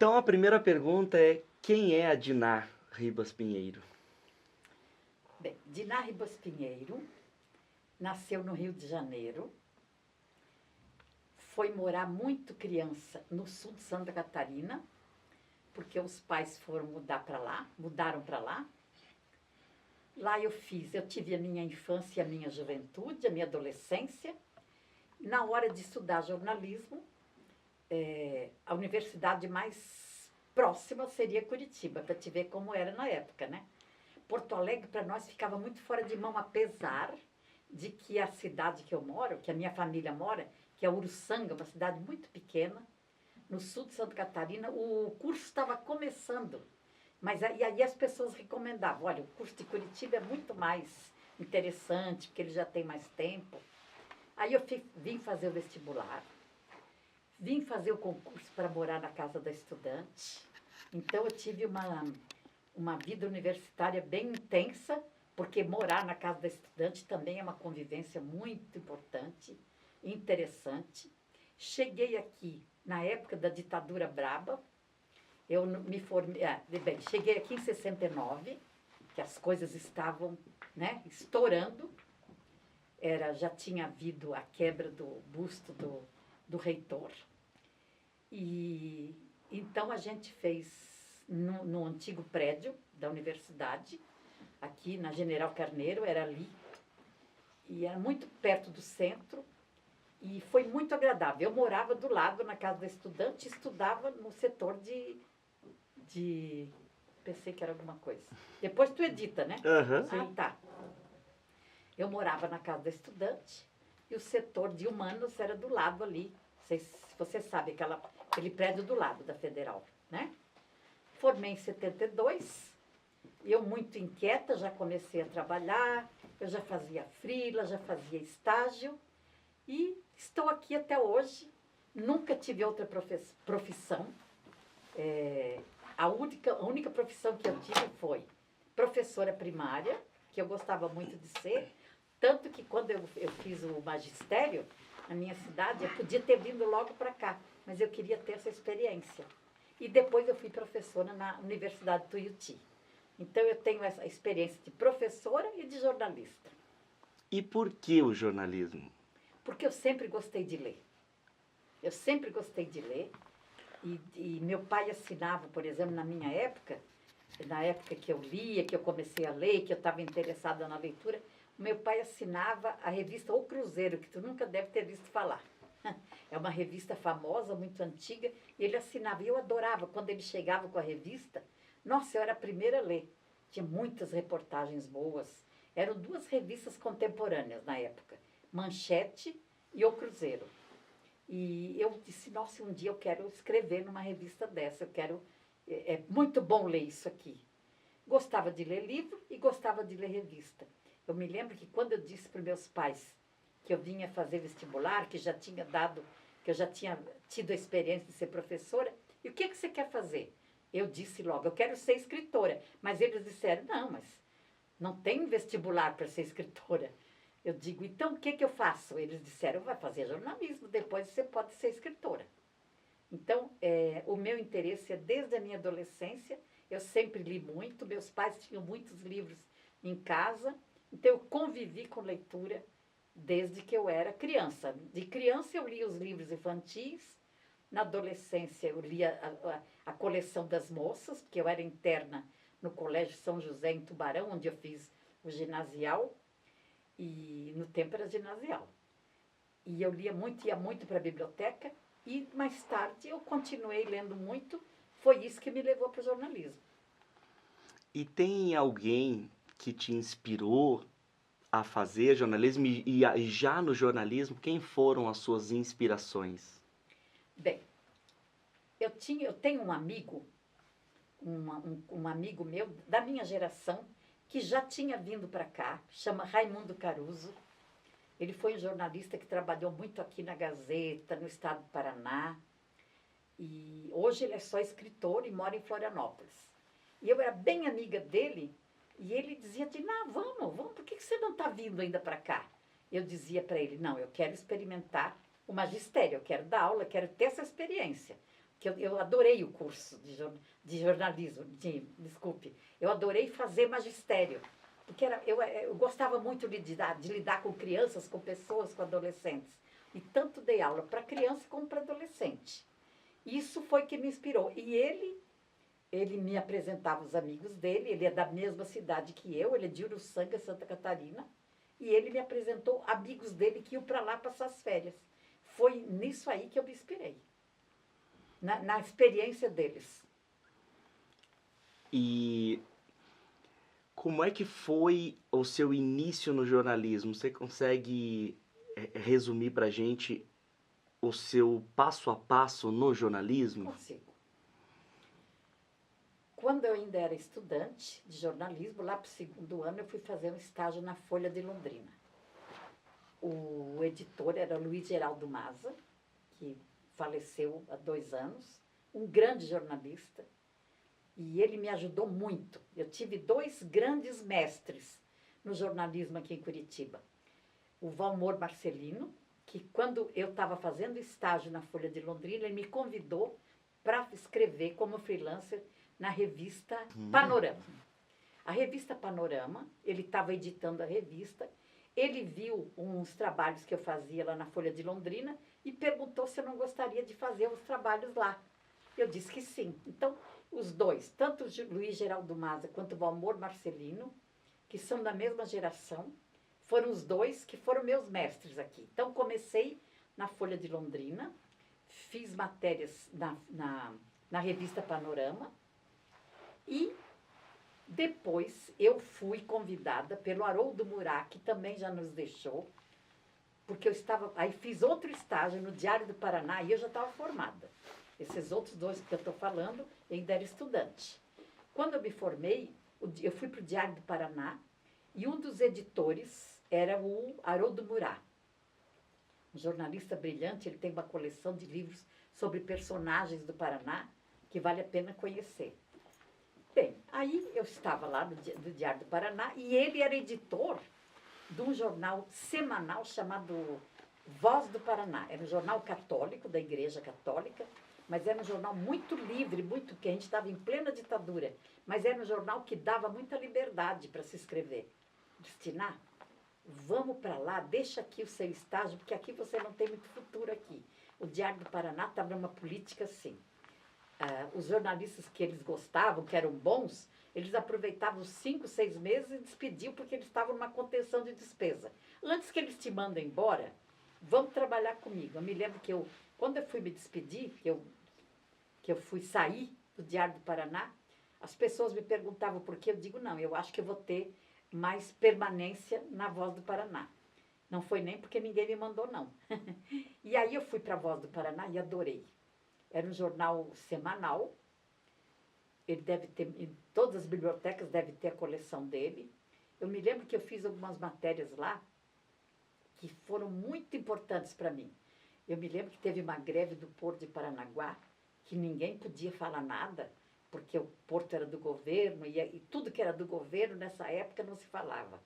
Então a primeira pergunta é: quem é a Diná Ribas Pinheiro? Bem, Diná Ribas Pinheiro nasceu no Rio de Janeiro, foi morar muito criança no sul de Santa Catarina, porque os pais foram mudaram para lá. Lá eu tive a minha infância, a minha juventude, a minha adolescência. Na hora de estudar jornalismo, a universidade mais próxima seria Curitiba, para te ver como era na época, né? Porto Alegre, para nós, ficava muito fora de mão, apesar de que a cidade que eu moro, que a minha família mora, que é Uruçanga, uma cidade muito pequena, no sul de Santa Catarina, o curso estava começando. Mas aí as pessoas recomendavam, olha, o curso de Curitiba é muito mais interessante, porque ele já tem mais tempo. Aí eu vim fazer o vestibular, vim fazer o concurso para morar na casa da estudante. Então eu tive uma vida universitária bem intensa, porque morar na casa da estudante também é uma convivência muito importante, interessante. Cheguei aqui na época da ditadura braba, eu me formei, bem, cheguei aqui em 69, que as coisas estavam, né, estourando. Já tinha havido a quebra do busto do reitor. E então a gente fez no antigo prédio da universidade, aqui na General Carneiro, era ali, e era muito perto do centro, e foi muito agradável. Eu morava do lado, na casa da estudante, estudava no setor de... Pensei que era alguma coisa. Depois tu edita, né? Aham. Ah, tá. Eu morava na casa da estudante e o setor de humanos era do lado ali. Não sei se você sabe, aquele prédio do lado da Federal, né? Formei em 72, eu muito inquieta, já comecei a trabalhar, eu já fazia freela, já fazia estágio e estou aqui até hoje. Nunca tive outra profissão. A única profissão que eu tive foi professora primária, que eu gostava muito de ser, tanto que quando eu fiz o magistério na minha cidade, eu podia ter vindo logo para cá, mas eu queria ter essa experiência. E depois eu fui professora na Universidade Tuiuti. Então eu tenho essa experiência de professora e de jornalista. E por que o jornalismo? Porque eu sempre gostei de ler. Eu sempre gostei de ler. E meu pai assinava, por exemplo, na minha época, na época que eu lia, que eu comecei a ler, que eu estava interessada na leitura, meu pai assinava a revista O Cruzeiro, que tu nunca deve ter visto falar. É uma revista famosa, muito antiga, e ele assinava. E eu adorava, quando ele chegava com a revista, nossa, eu era a primeira a ler. Tinha muitas reportagens boas. Eram duas revistas contemporâneas na época, Manchete e O Cruzeiro. E eu disse, nossa, um dia eu quero escrever numa revista dessa, é muito bom ler isso aqui. Gostava de ler livro e gostava de ler revista. Eu me lembro que quando eu disse para os meus pais que eu vinha fazer vestibular, que eu já tinha tido a experiência de ser professora, e o que você quer fazer? Eu disse logo, eu quero ser escritora. Mas eles disseram, não, mas não tem vestibular para ser escritora. Eu digo, então o que eu faço? Eles disseram, vai fazer jornalismo, depois você pode ser escritora. Então, o meu interesse é desde a minha adolescência, eu sempre li muito, meus pais tinham muitos livros em casa, então eu convivi com leitura desde que eu era criança. De criança eu lia os livros infantis, na adolescência eu lia a coleção das moças, porque eu era interna no Colégio São José, em Tubarão, onde eu fiz o ginasial, e no tempo era ginasial. E eu lia muito, ia muito para a biblioteca, e mais tarde eu continuei lendo muito, foi isso que me levou para o jornalismo. E tem alguém que te inspirou a fazer jornalismo e já no jornalismo, quem foram as suas inspirações? Bem, eu tenho um amigo, um amigo meu da minha geração, que já tinha vindo para cá, chama Raimundo Caruso. Ele foi um jornalista que trabalhou muito aqui na Gazeta, no estado do Paraná. E hoje ele é só escritor e mora em Florianópolis. E eu era bem amiga dele, e ele dizia, vamos, por que você não está vindo ainda para cá? Eu dizia para ele, não, eu quero experimentar o magistério, eu quero dar aula, eu quero ter essa experiência. O que eu adorei o curso de jornalismo, desculpe, eu adorei fazer magistério, porque eu gostava muito de lidar com crianças, com pessoas, com adolescentes. E tanto dei aula para criança como para adolescente. Isso foi que me inspirou. E ele me apresentava os amigos dele, ele é da mesma cidade que eu, ele é de Uruçanga, Santa Catarina, e ele me apresentou amigos dele que iam para lá passar as férias. Foi nisso aí que eu me inspirei, na experiência deles. E como é que foi o seu início no jornalismo? Você consegue resumir para a gente o seu passo a passo no jornalismo? Consigo. Quando eu ainda era estudante de jornalismo, lá para o 2º ano, eu fui fazer um estágio na Folha de Londrina. O editor era Luiz Geraldo Maza, que faleceu há 2 anos, um grande jornalista, e ele me ajudou muito. Eu tive 2 grandes mestres no jornalismo aqui em Curitiba. O Valmor Marcelino, que quando eu estava fazendo estágio na Folha de Londrina, ele me convidou para escrever como freelancer na revista Panorama. A revista Panorama, ele estava editando a revista, ele viu uns trabalhos que eu fazia lá na Folha de Londrina e perguntou se eu não gostaria de fazer os trabalhos lá. Eu disse que sim. Então, os 2, tanto o Luiz Geraldo Maza quanto o Valmor Marcelino, que são da mesma geração, foram os 2 que foram meus mestres aqui. Então, comecei na Folha de Londrina, fiz matérias na revista Panorama e depois eu fui convidada pelo Haroldo Murat, que também já nos deixou, porque aí fiz outro estágio no Diário do Paraná e eu já estava formada. Esses outros 2 que eu estou falando, eu ainda era estudante. Quando eu me formei, eu fui para o Diário do Paraná e um dos editores era o Haroldo Murat. Um jornalista brilhante, ele tem uma coleção de livros sobre personagens do Paraná que vale a pena conhecer. Bem, aí eu estava lá do Diário do Paraná e ele era editor de um jornal semanal chamado Voz do Paraná. Era um jornal católico, da Igreja Católica, mas era um jornal muito livre, que a gente estava em plena ditadura, mas era um jornal que dava muita liberdade para se escrever. Destinar, vamos para lá, deixa aqui o seu estágio, porque aqui você não tem muito futuro aqui. O Diário do Paraná estava numa política assim. Os jornalistas que eles gostavam, que eram bons, eles aproveitavam os 5, 6 meses e despediam porque eles estavam numa contenção de despesa. Antes que eles te mandem embora, vamos trabalhar comigo. Eu me lembro que quando eu fui me despedir, que eu fui sair do Diário do Paraná, as pessoas me perguntavam por quê. Eu digo, não, eu acho que eu vou ter mais permanência na Voz do Paraná. Não foi nem porque ninguém me mandou, não. E aí eu fui para a Voz do Paraná e adorei. Era um jornal semanal. Ele deve ter, em todas as bibliotecas deve ter a coleção dele. Eu me lembro que eu fiz algumas matérias lá que foram muito importantes para mim. Eu me lembro que teve uma greve do Porto de Paranaguá, que ninguém podia falar nada, porque o porto era do governo, e tudo que era do governo nessa época não se falava.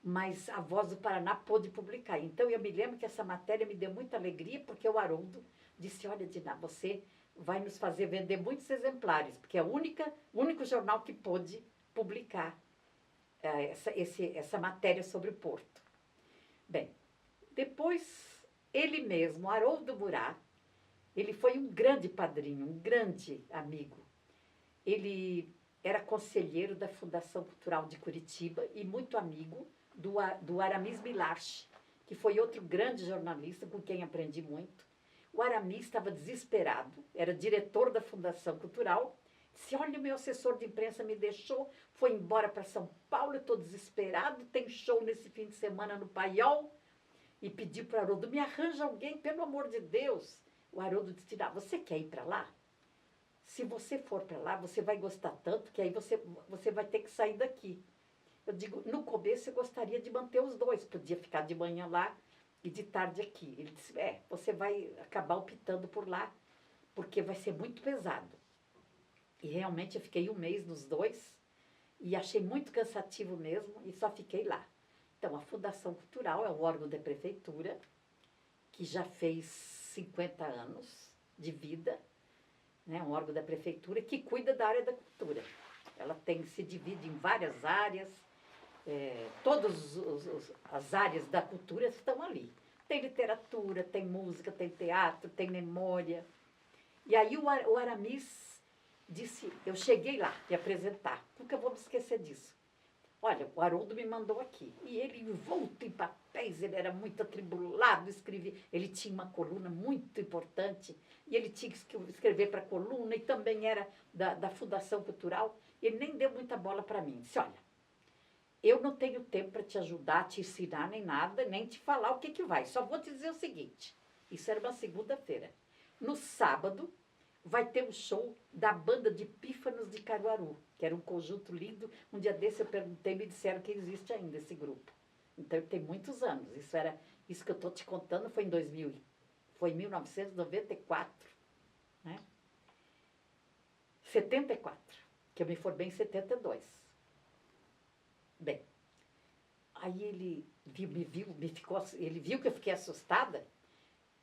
Mas a Voz do Paraná pôde publicar. Então eu me lembro que essa matéria me deu muita alegria, porque o Haroldo disse, olha, Dina, você vai nos fazer vender muitos exemplares, porque é o único jornal que pôde publicar essa matéria sobre o Porto. Bem, depois ele mesmo, Haroldo Murat, ele foi um grande padrinho, um grande amigo. Ele era conselheiro da Fundação Cultural de Curitiba e muito amigo do Aramis Milache, que foi outro grande jornalista com quem aprendi muito. O Aramis estava desesperado, era diretor da Fundação Cultural, disse, olha, o meu assessor de imprensa me deixou, foi embora para São Paulo, eu estou desesperado, tem show nesse fim de semana no Paiol, e pediu para o Haroldo, me arranja alguém, pelo amor de Deus. O Haroldo disse, você quer ir para lá? Se você for para lá, você vai gostar tanto que aí você vai ter que sair daqui. Eu digo, no começo eu gostaria de manter os 2, podia ficar de manhã lá e de tarde aqui. Ele disse, você vai acabar optando por lá, porque vai ser muito pesado. E realmente eu fiquei 1 mês nos 2 e achei muito cansativo mesmo e só fiquei lá. Então, a Fundação Cultural é um órgão da prefeitura que já fez 50 anos de vida. né, um órgão da prefeitura que cuida da área da cultura. Ela se divide em várias áreas, todas as áreas da cultura estão ali. Tem literatura, tem música, tem teatro, tem memória. E aí o Aramis disse, eu cheguei lá me apresentar, nunca vou me esquecer disso. Olha, o Haroldo me mandou aqui. E ele envolto em papéis, ele era muito atribulado, escrevia. Ele tinha uma coluna muito importante, e ele tinha que escrever para a coluna, e também era da Fundação Cultural. Ele nem deu muita bola para mim. Disse, olha, eu não tenho tempo para te ajudar, te ensinar, nem nada, nem te falar o que vai. Só vou te dizer o seguinte, isso era uma segunda-feira. No sábado, vai ter um show da banda de Pífanos de Caruaru, que era um conjunto lindo. Um dia desse eu perguntei, me disseram que existe ainda esse grupo. Então, tem muitos anos. Isso que eu estou te contando foi em 2000, foi em 1994, né? 74, que eu me formei em 72. Bem, aí ele ele viu que eu fiquei assustada.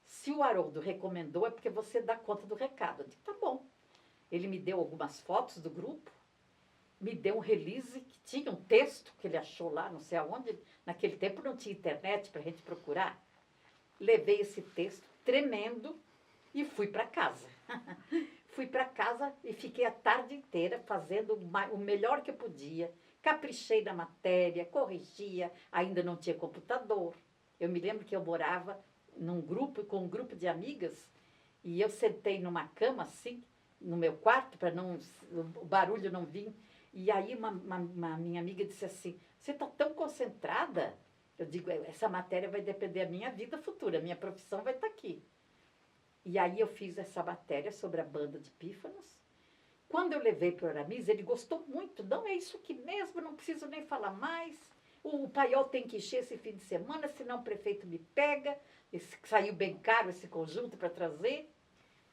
Se o Haroldo recomendou, é porque você dá conta do recado. Eu disse, tá bom. Ele me deu algumas fotos do grupo, me deu um release que tinha um texto que ele achou lá, não sei aonde. Naquele tempo não tinha internet para a gente procurar. Levei esse texto tremendo e fui para casa. Fui para casa e fiquei a tarde inteira fazendo o melhor que eu podia. Caprichei na matéria, corrigia, ainda não tinha computador. Eu me lembro que eu morava com um grupo de amigas, e eu sentei numa cama assim, no meu quarto, para o barulho não vir. E aí uma minha amiga disse assim, você está tão concentrada? Eu digo, essa matéria vai depender da minha vida futura, a minha profissão vai estar aqui. E aí eu fiz essa matéria sobre a banda de Pífanos. Quando eu levei para o Aramis, ele gostou muito. Não, é isso aqui mesmo, não preciso nem falar mais. O paiol tem que encher esse fim de semana, senão o prefeito me pega. Saiu bem caro esse conjunto para trazer.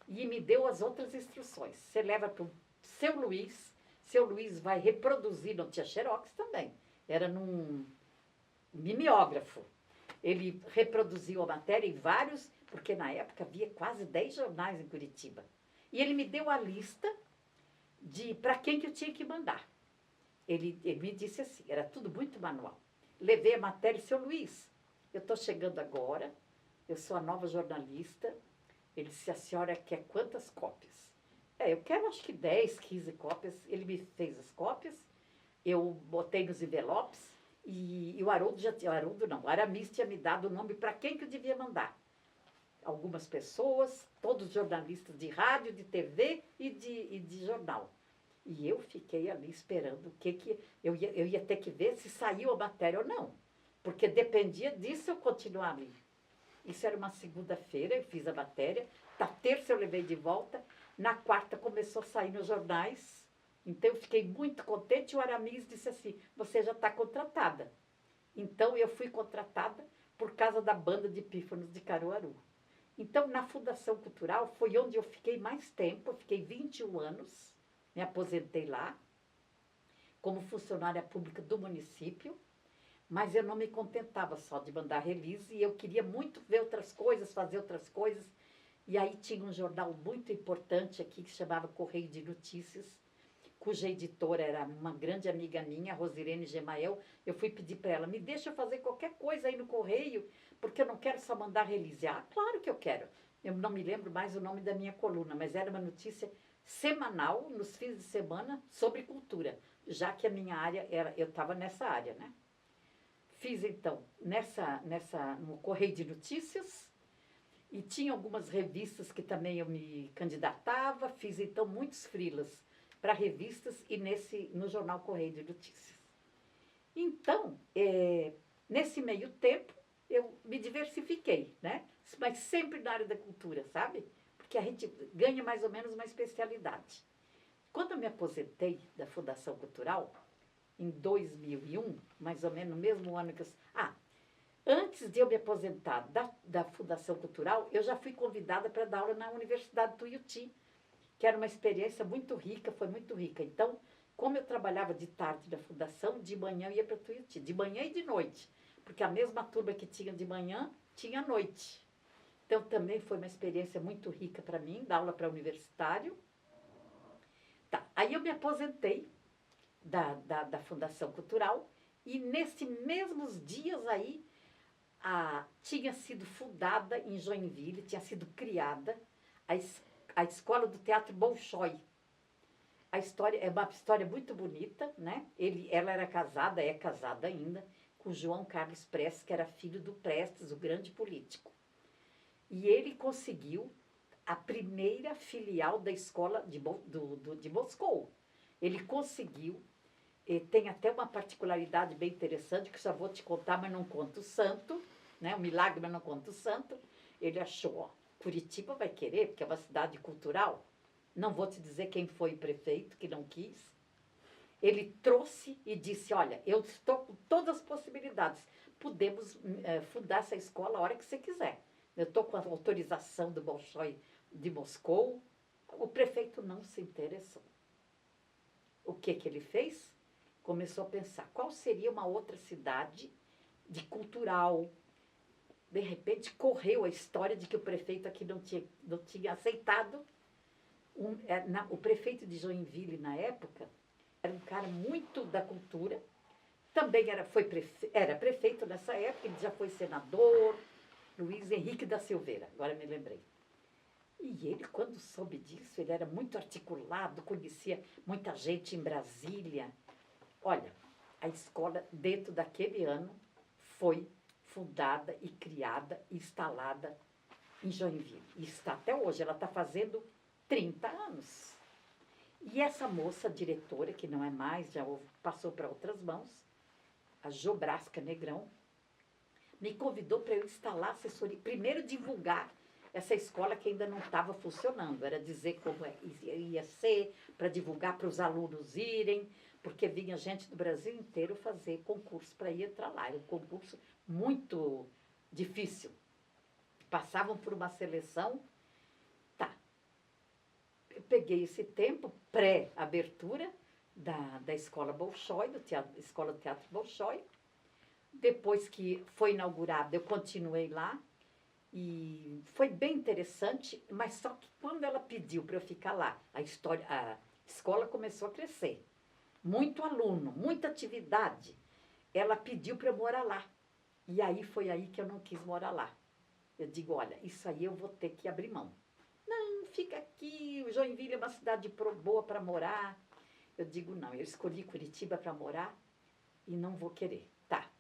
E me deu as outras instruções. Você leva para o seu Luiz vai reproduzir, não tinha xerox também, era num mimeógrafo. Ele reproduziu a matéria em vários, porque na época havia quase 10 jornais em Curitiba. E ele me deu a lista para quem que eu tinha que mandar. Ele me disse assim, era tudo muito manual. Levei a matéria, seu Luiz, eu estou chegando agora, eu sou a nova jornalista. Ele disse, a senhora quer quantas cópias? Eu quero acho que 10, 15 cópias. Ele me fez as cópias, eu botei nos envelopes, e o o Aramis tinha me dado o nome para quem que eu devia mandar. Algumas pessoas, todos jornalistas de rádio, de TV e de jornal. E eu fiquei ali esperando eu ia ter que ver se saiu a matéria ou não. Porque dependia disso eu continuar ali. Isso era uma segunda-feira, eu fiz a matéria. Na terça eu levei de volta. Na quarta começou a sair nos jornais. Então eu fiquei muito contente. O Aramis disse assim, você já está contratada. Então eu fui contratada por causa da banda de Pífanos de Caruaru. Então na Fundação Cultural foi onde eu fiquei mais tempo. Eu fiquei 21 anos. Me aposentei lá, como funcionária pública do município, mas eu não me contentava só de mandar release, e eu queria muito ver outras coisas, fazer outras coisas. E aí tinha um jornal muito importante aqui, que se chamava Correio de Notícias, cuja editora era uma grande amiga minha, a Rosirene Gemael. Eu fui pedir para ela, me deixa fazer qualquer coisa aí no Correio, porque eu não quero só mandar release. Ah, claro que eu quero. Eu não me lembro mais o nome da minha coluna, mas era uma notícia semanal, nos fins de semana, sobre cultura, já que a minha área eu estava nessa área, né? Fiz então no Correio de Notícias, e tinha algumas revistas que também eu me candidatava. Fiz então muitos freelas para revistas e no jornal Correio de Notícias. Então, nesse meio tempo, eu me diversifiquei, né? Mas sempre na área da cultura, sabe? Que a gente ganha mais ou menos uma especialidade. Quando eu me aposentei da Fundação Cultural, em 2001, mais ou menos no mesmo ano que eu... antes de eu me aposentar da Fundação Cultural, eu já fui convidada para dar aula na Universidade Tuiuti, que era uma experiência muito rica, foi muito rica. Então, como eu trabalhava de tarde na Fundação, de manhã eu ia para Tuiuti, de manhã e de noite, porque a mesma turma que tinha de manhã, tinha à noite. Então, também foi uma experiência muito rica para mim, dar aula para universitário. Aí eu me aposentei da Fundação Cultural e nesses mesmos dias aí tinha sido fundada em Joinville, tinha sido criada a Escola do Teatro Bolshoi. A história é uma história muito bonita, né? Ela era casada, é casada ainda, com João Carlos Prestes, que era filho do Prestes, o grande político. E ele conseguiu a primeira filial da escola de Moscou. Ele conseguiu, tem até uma particularidade bem interessante, que só vou te contar, mas não conto o santo, né? O milagre, mas não conto o santo. Ele achou, ó, Curitiba vai querer, porque é uma cidade cultural. Não vou te dizer quem foi o prefeito, que não quis. Ele trouxe e disse, olha, eu estou com todas as possibilidades. Podemos fundar essa escola a hora que você quiser. Eu estou com a autorização do Bolshoi de Moscou. O prefeito não se interessou. O que ele fez? Começou a pensar, qual seria uma outra cidade de cultural? De repente, correu a história de que o prefeito aqui não tinha aceitado. O prefeito de Joinville, na época, era um cara muito da cultura. Também era prefeito nessa época, ele já foi senador, Luiz Henrique da Silveira, agora me lembrei. E ele, quando soube disso, ele era muito articulado, conhecia muita gente em Brasília. Olha, a escola, dentro daquele ano, foi fundada e criada, instalada em Joinville. E está até hoje, ela está fazendo 30 anos. E essa moça diretora, que não é mais, já passou para outras mãos, a Jobrasca Negrão, me convidou para eu instalar assessoria, primeiro divulgar essa escola que ainda não estava funcionando, era dizer como ia ser, para divulgar para os alunos irem, porque vinha gente do Brasil inteiro fazer concurso para ir entrar lá. Era um concurso muito difícil. Passavam por uma seleção. Tá. Eu peguei esse tempo, pré-abertura da Escola Bolshoi, Escola do Teatro Bolshoi. Depois que foi inaugurada, eu continuei lá. E foi bem interessante, mas só que quando ela pediu para eu ficar lá, a escola começou a crescer. Muito aluno, muita atividade. Ela pediu para eu morar lá. E aí foi aí que eu não quis morar lá. Eu digo, olha, isso aí eu vou ter que abrir mão. Não, fica aqui, o Joinville é uma cidade boa para morar. Eu digo, não, eu escolhi Curitiba para morar e não vou querer. Tá,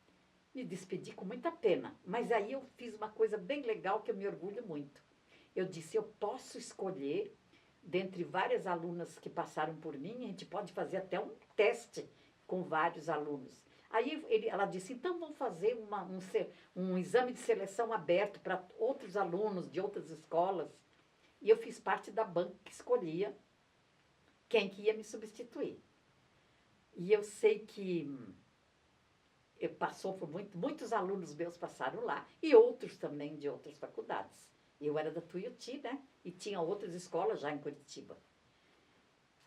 me despedi com muita pena, mas aí eu fiz uma coisa bem legal que eu me orgulho muito. Eu disse, eu posso escolher, dentre várias alunas que passaram por mim, a gente pode fazer até um teste com vários alunos. Aí ela disse, então vamos fazer um exame de seleção aberto para outros alunos de outras escolas. E eu fiz parte da banca que escolhia quem que ia me substituir. E eu sei que passou por muitos alunos meus passaram lá, e outros também de outras faculdades. Eu era da Tuiuti, né? E tinha outras escolas já em Curitiba.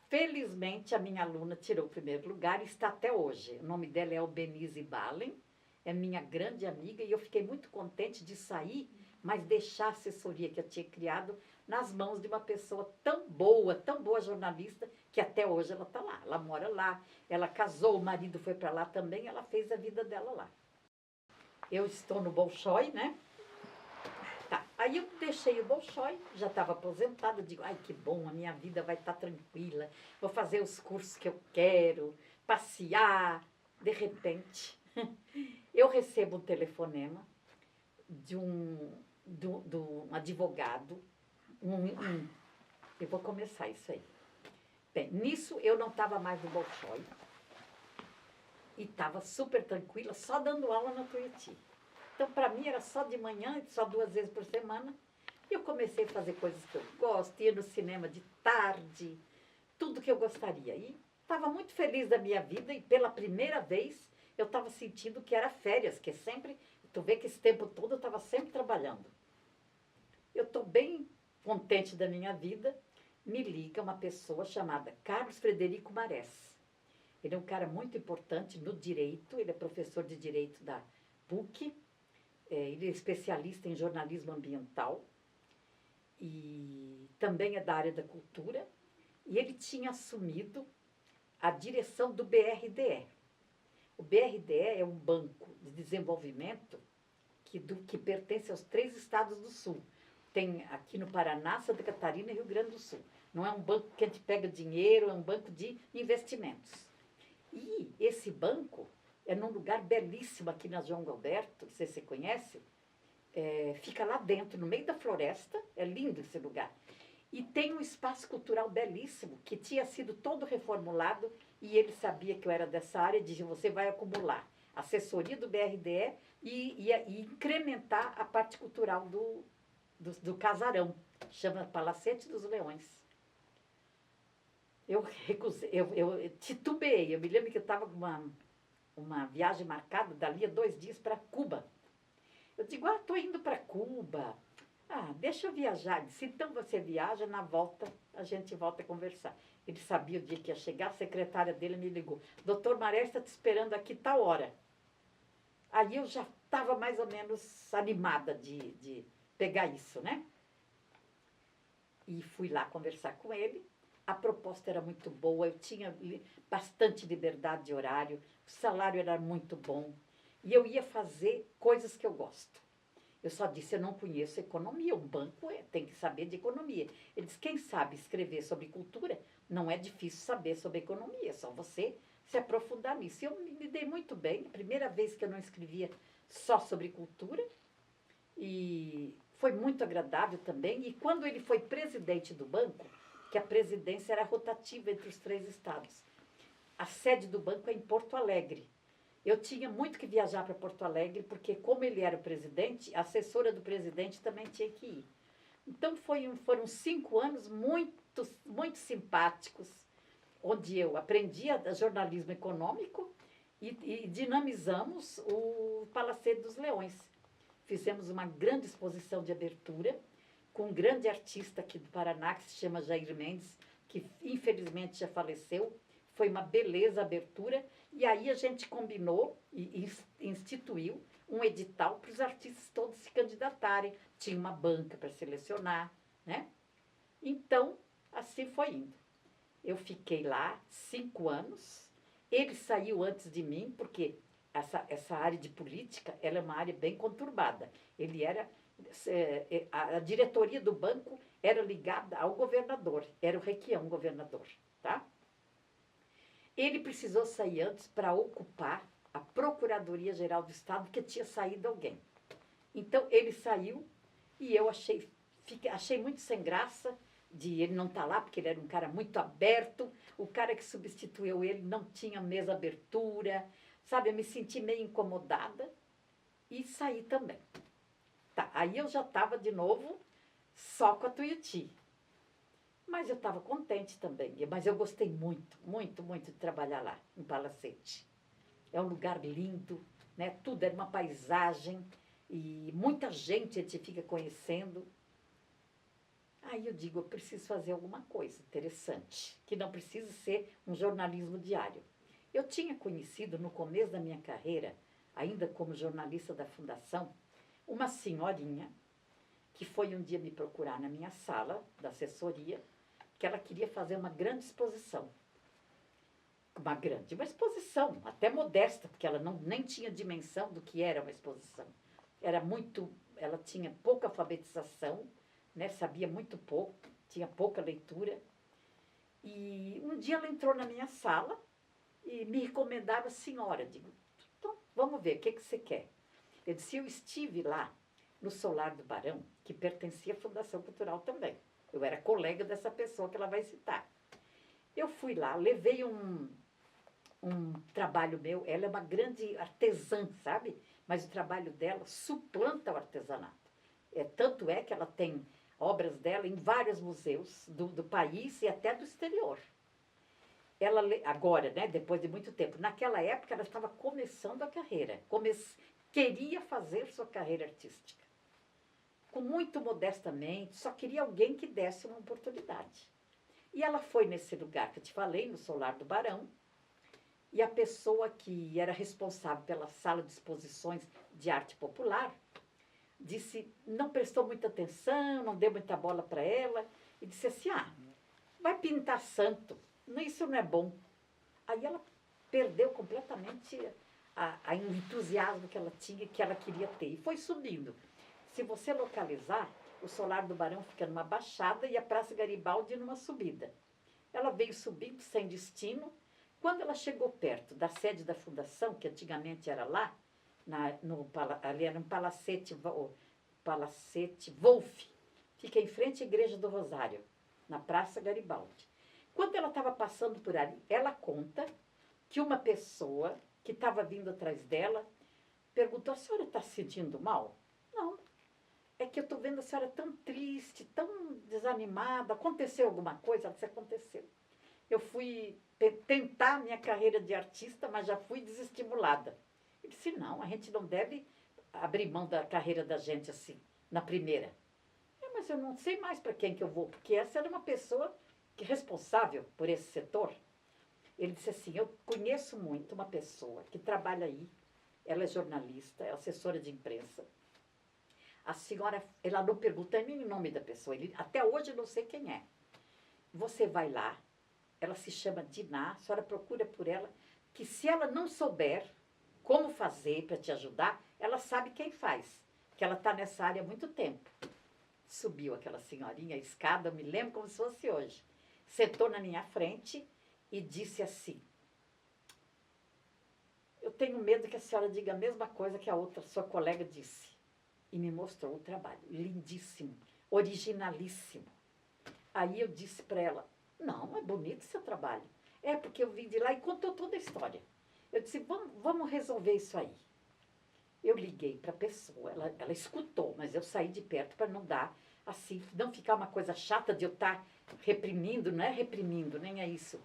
Felizmente, a minha aluna tirou o primeiro lugar e está até hoje. O nome dela é Albenise Balen, é minha grande amiga, e eu fiquei muito contente de sair, mas deixar a assessoria que eu tinha criado nas mãos de uma pessoa tão boa jornalista, que até hoje ela está lá. Ela mora lá, ela casou, o marido foi para lá também, ela fez a vida dela lá. Eu estou no Bolshoi, né? Tá. Aí eu deixei o Bolshoi, já estava aposentada, digo, ai que bom, a minha vida vai estar tranquila, vou fazer os cursos que eu quero, passear. De repente, eu recebo um telefonema de um advogado, eu vou começar isso aí. Bem, nisso eu não estava mais no Bolshoi e estava super tranquila, só dando aula na Tuiuti. Então, para mim, era só de manhã, só 2 vezes por semana. E eu comecei a fazer coisas que eu gosto, ir no cinema de tarde, tudo que eu gostaria. E estava muito feliz da minha vida e pela primeira vez eu estava sentindo que era férias, que sempre, tu vê que esse tempo todo eu estava sempre trabalhando. Eu estou bem contente da minha vida, me liga uma pessoa chamada Carlos Frederico Marés. Ele é um cara muito importante no direito, ele é professor de direito da PUC, ele é especialista em jornalismo ambiental e também é da área da cultura. E ele tinha assumido a direção do BRDE. O BRDE é um banco de desenvolvimento que pertence aos 3 estados do Sul. Tem aqui no Paraná, Santa Catarina e Rio Grande do Sul. Não é um banco que a gente pega dinheiro, é um banco de investimentos. E esse banco é num lugar belíssimo aqui na João Galberto, não sei se você conhece, fica lá dentro, no meio da floresta, é lindo esse lugar. E tem um espaço cultural belíssimo, que tinha sido todo reformulado, e ele sabia que eu era dessa área, e dizia, você vai acumular assessoria do BRDE e incrementar a parte cultural do casarão, chama Palacete dos Leões. Eu recusei, eu titubeei, eu me lembro que eu estava com uma viagem marcada dali a 2 dias para Cuba. Eu digo, estou indo para Cuba. Deixa eu viajar. Ele disse, então você viaja, na volta a gente volta a conversar. Ele sabia o dia que ia chegar, a secretária dele me ligou. Doutor Maré está te esperando aqui tal hora. Aí eu já estava mais ou menos animada de pegar isso, né? E fui lá conversar com ele. A proposta era muito boa, eu tinha bastante liberdade de horário, o salário era muito bom. E eu ia fazer coisas que eu gosto. Eu só disse, eu não conheço economia, um banco tem que saber de economia. Ele disse, quem sabe escrever sobre cultura, não é difícil saber sobre economia, é só você se aprofundar nisso. E eu me dei muito bem, a primeira vez que eu não escrevia só sobre cultura, e foi muito agradável também. E quando ele foi presidente do banco, que a presidência era rotativa entre os 3 estados, a sede do banco é em Porto Alegre. Eu tinha muito que viajar para Porto Alegre, porque como ele era o presidente, a assessora do presidente também tinha que ir. Então foram 5 anos muito simpáticos, onde eu aprendi jornalismo econômico e dinamizamos o Palacete dos Leões. Fizemos uma grande exposição de abertura com um grande artista aqui do Paraná, que se chama Jair Mendes, que infelizmente já faleceu. Foi uma beleza a abertura. E aí a gente combinou e instituiu um edital para os artistas todos se candidatarem. Tinha uma banca para selecionar, né? Então, assim foi indo. Eu fiquei lá 5 anos. Ele saiu antes de mim, porque essa área de política, ela é uma área bem conturbada. Ele era... a diretoria do banco era ligada ao governador. Era o Requião governador, tá? Ele precisou sair antes para ocupar a Procuradoria-Geral do Estado, porque tinha saído alguém. Então, ele saiu e eu achei muito sem graça de ele não estar lá, porque ele era um cara muito aberto. O cara que substituiu ele não tinha mesma abertura. Sabe, eu me senti meio incomodada e saí também. Tá, aí eu já estava de novo só com a Tuiuti. Mas eu estava contente também. Mas eu gostei muito, muito, muito de trabalhar lá, em Palacete. É um lugar lindo, né? Tudo era uma paisagem e muita gente a gente fica conhecendo. Aí eu digo, eu preciso fazer alguma coisa interessante, que não precisa ser um jornalismo diário. Eu tinha conhecido no começo da minha carreira, ainda como jornalista da Fundação, uma senhorinha que foi um dia me procurar na minha sala da assessoria, que ela queria fazer uma grande exposição. Uma exposição, até modesta, porque ela nem tinha dimensão do que era uma exposição. Ela tinha pouca alfabetização, né, sabia muito pouco, tinha pouca leitura. E um dia ela entrou na minha sala e me recomendava senhora. Digo, então, vamos ver, o que você quer? Eu disse, eu estive lá no Solar do Barão, que pertencia à Fundação Cultural também. Eu era colega dessa pessoa que ela vai citar. Eu fui lá, levei um trabalho meu. Ela é uma grande artesã, sabe? Mas o trabalho dela suplanta o artesanato. Tanto é que ela tem obras dela em vários museus do país e até do exterior. Ela, agora, né, depois de muito tempo, naquela época ela estava começando a carreira, queria fazer sua carreira artística. Com muito modestamente, só queria alguém que desse uma oportunidade. E ela foi nesse lugar que eu te falei, no Solar do Barão, e a pessoa que era responsável pela sala de exposições de arte popular disse, não prestou muita atenção, não deu muita bola para ela, e disse assim, vai pintar santo. Isso não é bom. Aí ela perdeu completamente o entusiasmo que ela tinha, que ela queria ter. E foi subindo. Se você localizar, o Solar do Barão fica numa baixada e a Praça Garibaldi numa subida. Ela veio subindo sem destino. Quando ela chegou perto da sede da fundação, que antigamente era lá, ali era um palacete Wolf, fica em frente à Igreja do Rosário, na Praça Garibaldi. Quando ela estava passando por ali, ela conta que uma pessoa que estava vindo atrás dela perguntou: a senhora está se sentindo mal? Não. É que eu estou vendo a senhora tão triste, tão desanimada. Aconteceu alguma coisa? Ela disse: aconteceu. Eu fui tentar minha carreira de artista, mas já fui desestimulada. Eu disse: não, a gente não deve abrir mão da carreira da gente assim, na primeira. Mas eu não sei mais para quem que eu vou, porque essa era uma pessoa que é responsável por esse setor. Ele disse assim: eu conheço muito uma pessoa que trabalha aí, ela é jornalista, é assessora de imprensa. A senhora, ela não pergunta nem o nome da pessoa, até hoje eu não sei quem é. Você vai lá, ela se chama Diná, a senhora procura por ela, que se ela não souber como fazer para te ajudar, ela sabe quem faz, que ela está nessa área há muito tempo. Subiu aquela senhorinha a escada, eu me lembro como se fosse hoje. Sentou na minha frente e disse assim: eu tenho medo que a senhora diga a mesma coisa que a outra sua colega disse. E me mostrou o trabalho, lindíssimo, originalíssimo. Aí eu disse para ela: não, é bonito seu trabalho. É porque eu vim de lá e contou toda a história. Eu disse: vamos resolver isso aí. Eu liguei para a pessoa, ela escutou, mas eu saí de perto para não dar, assim, não ficar uma coisa chata de eu estar reprimindo, não é reprimindo, nem é isso,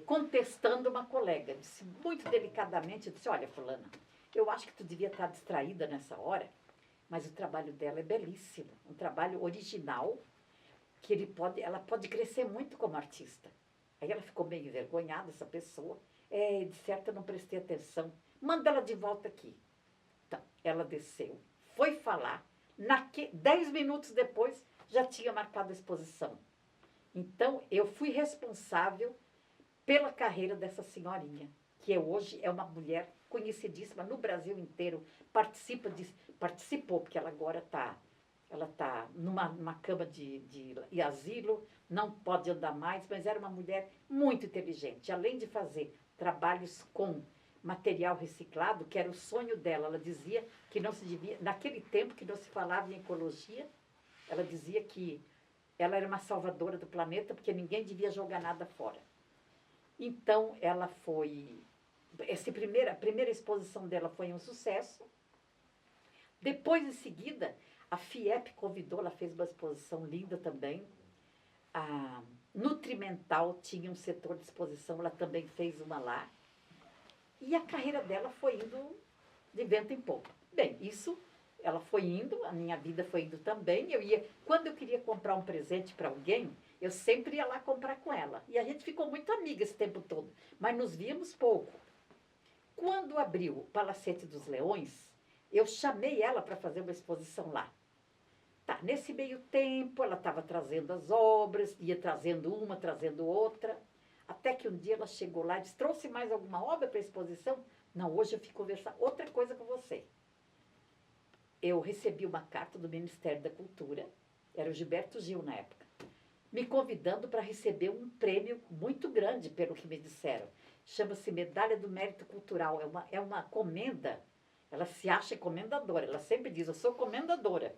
contestando uma colega. Disse muito delicadamente, eu disse: olha, fulana, eu acho que tu devia estar distraída nessa hora, mas o trabalho dela é belíssimo, um trabalho original, que ela pode crescer muito como artista. Aí ela ficou meio envergonhada, essa pessoa. De certo eu não prestei atenção. Manda ela de volta aqui. Então, ela desceu, foi falar. 10 minutos depois, já tinha marcado a exposição. Então, eu fui responsável pela carreira dessa senhorinha, que hoje é uma mulher conhecidíssima no Brasil inteiro. Participou, porque ela agora está... Ela está numa cama de asilo, não pode andar mais, mas era uma mulher muito inteligente. Além de fazer trabalhos com material reciclado, que era o sonho dela, ela dizia que não se devia, naquele tempo que não se falava em ecologia, ela dizia que ela era uma salvadora do planeta, porque ninguém devia jogar nada fora. Então, ela foi... a primeira exposição dela foi um sucesso. Depois, em seguida, a FIEP convidou, ela fez uma exposição linda também. A Nutrimental tinha um setor de exposição, ela também fez uma lá. E a carreira dela foi indo de vento em popa. Bem, isso, ela foi indo, a minha vida foi indo também. Quando eu queria comprar um presente para alguém, eu sempre ia lá comprar com ela. E a gente ficou muito amiga esse tempo todo, mas nos víamos pouco. Quando abriu o Palacete dos Leões, eu chamei ela para fazer uma exposição lá. Tá, nesse meio tempo, ela estava trazendo as obras, ia trazendo uma, trazendo outra, até que um dia ela chegou lá e disse: trouxe mais alguma obra para a exposição? Não, hoje eu fui conversar outra coisa com você. Eu recebi uma carta do Ministério da Cultura, era o Gilberto Gil na época, me convidando para receber um prêmio muito grande, pelo que me disseram. Chama-se Medalha do Mérito Cultural, é uma comenda, ela se acha comendadora, ela sempre diz: eu sou comendadora.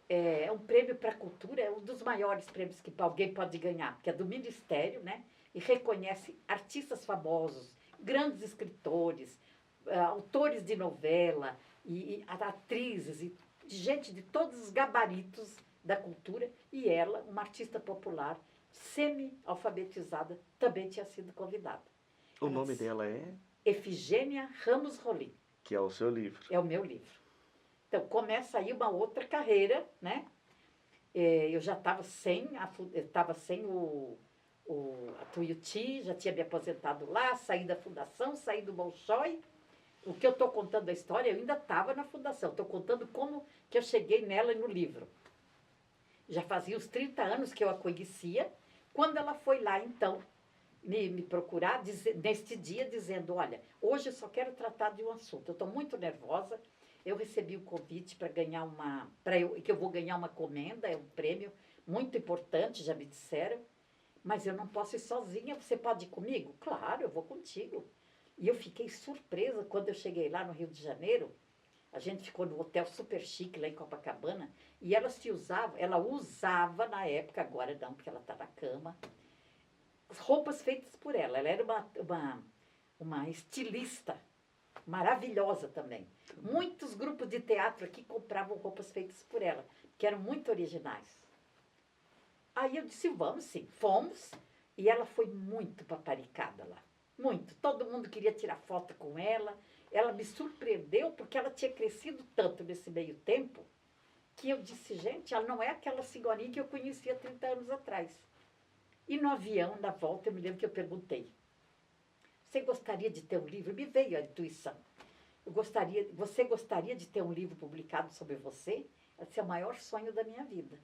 É um prêmio para a cultura, é um dos maiores prêmios que alguém pode ganhar, porque é do Ministério, né? E reconhece artistas famosos, grandes escritores, autores de novela, e atrizes, e gente de todos os gabaritos da cultura. E ela, uma artista popular, semi-alfabetizada, também tinha sido convidada. O nome dela é? Efigênia Ramos Rolim. Que é o seu livro. É o meu livro. Então, começa aí uma outra carreira, né? Eu já estava sem a Tuiuti, já tinha me aposentado lá, saí da fundação, saí do Bolshoi. O que eu estou contando a história, eu ainda estava na fundação. Estou contando como que eu cheguei nela no livro. Já fazia uns 30 anos que eu a conhecia, Quando ela foi lá, então, me procurar, neste dia, dizendo, olha, hoje eu só quero tratar de um assunto, eu estou muito nervosa, eu recebi um convite para ganhar que eu vou ganhar uma comenda, é um prêmio muito importante, já me disseram, mas eu não posso ir sozinha, você pode ir comigo? Claro, eu vou contigo. E eu fiquei surpresa quando eu cheguei lá no Rio de Janeiro, a gente ficou no hotel super chique lá em Copacabana, e ela usava na época, agora não, porque ela está na cama, roupas feitas por ela. Ela era uma estilista maravilhosa também. Muitos grupos de teatro aqui compravam roupas feitas por ela, que eram muito originais. Aí eu disse, vamos sim. Fomos, e ela foi muito paparicada lá. Muito. Todo mundo queria tirar foto com ela. Ela me surpreendeu porque ela tinha crescido tanto nesse meio tempo que eu disse, gente, ela não é aquela senhorinha que eu conhecia 30 anos atrás. E no avião, na volta, eu me lembro que eu perguntei, você gostaria de ter um livro? Me veio a intuição. Você gostaria de ter um livro publicado sobre você? Esse é o maior sonho da minha vida.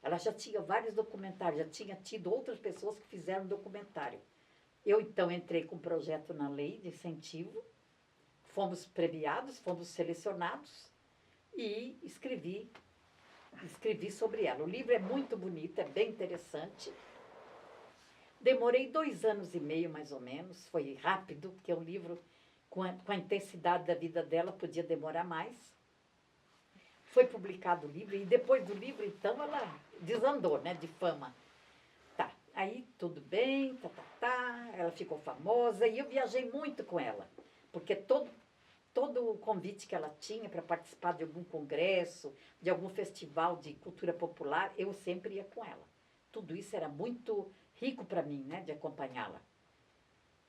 Ela já tinha vários documentários, já tinha tido outras pessoas que fizeram documentário. Eu, então, entrei com um projeto na lei de incentivo, fomos premiados, fomos selecionados e escrevi sobre ela. O livro é muito bonito, é bem interessante. Demorei 2 anos e meio, mais ou menos, foi rápido, porque é um livro com a intensidade da vida dela, podia demorar mais. Foi publicado o livro, e depois do livro, então, ela desandou, né, de fama. Tá, aí tudo bem, ela ficou famosa, e eu viajei muito com ela, porque todo o convite que ela tinha para participar de algum congresso, de algum festival de cultura popular, eu sempre ia com ela. Tudo isso era muito rico para mim, né, de acompanhá-la.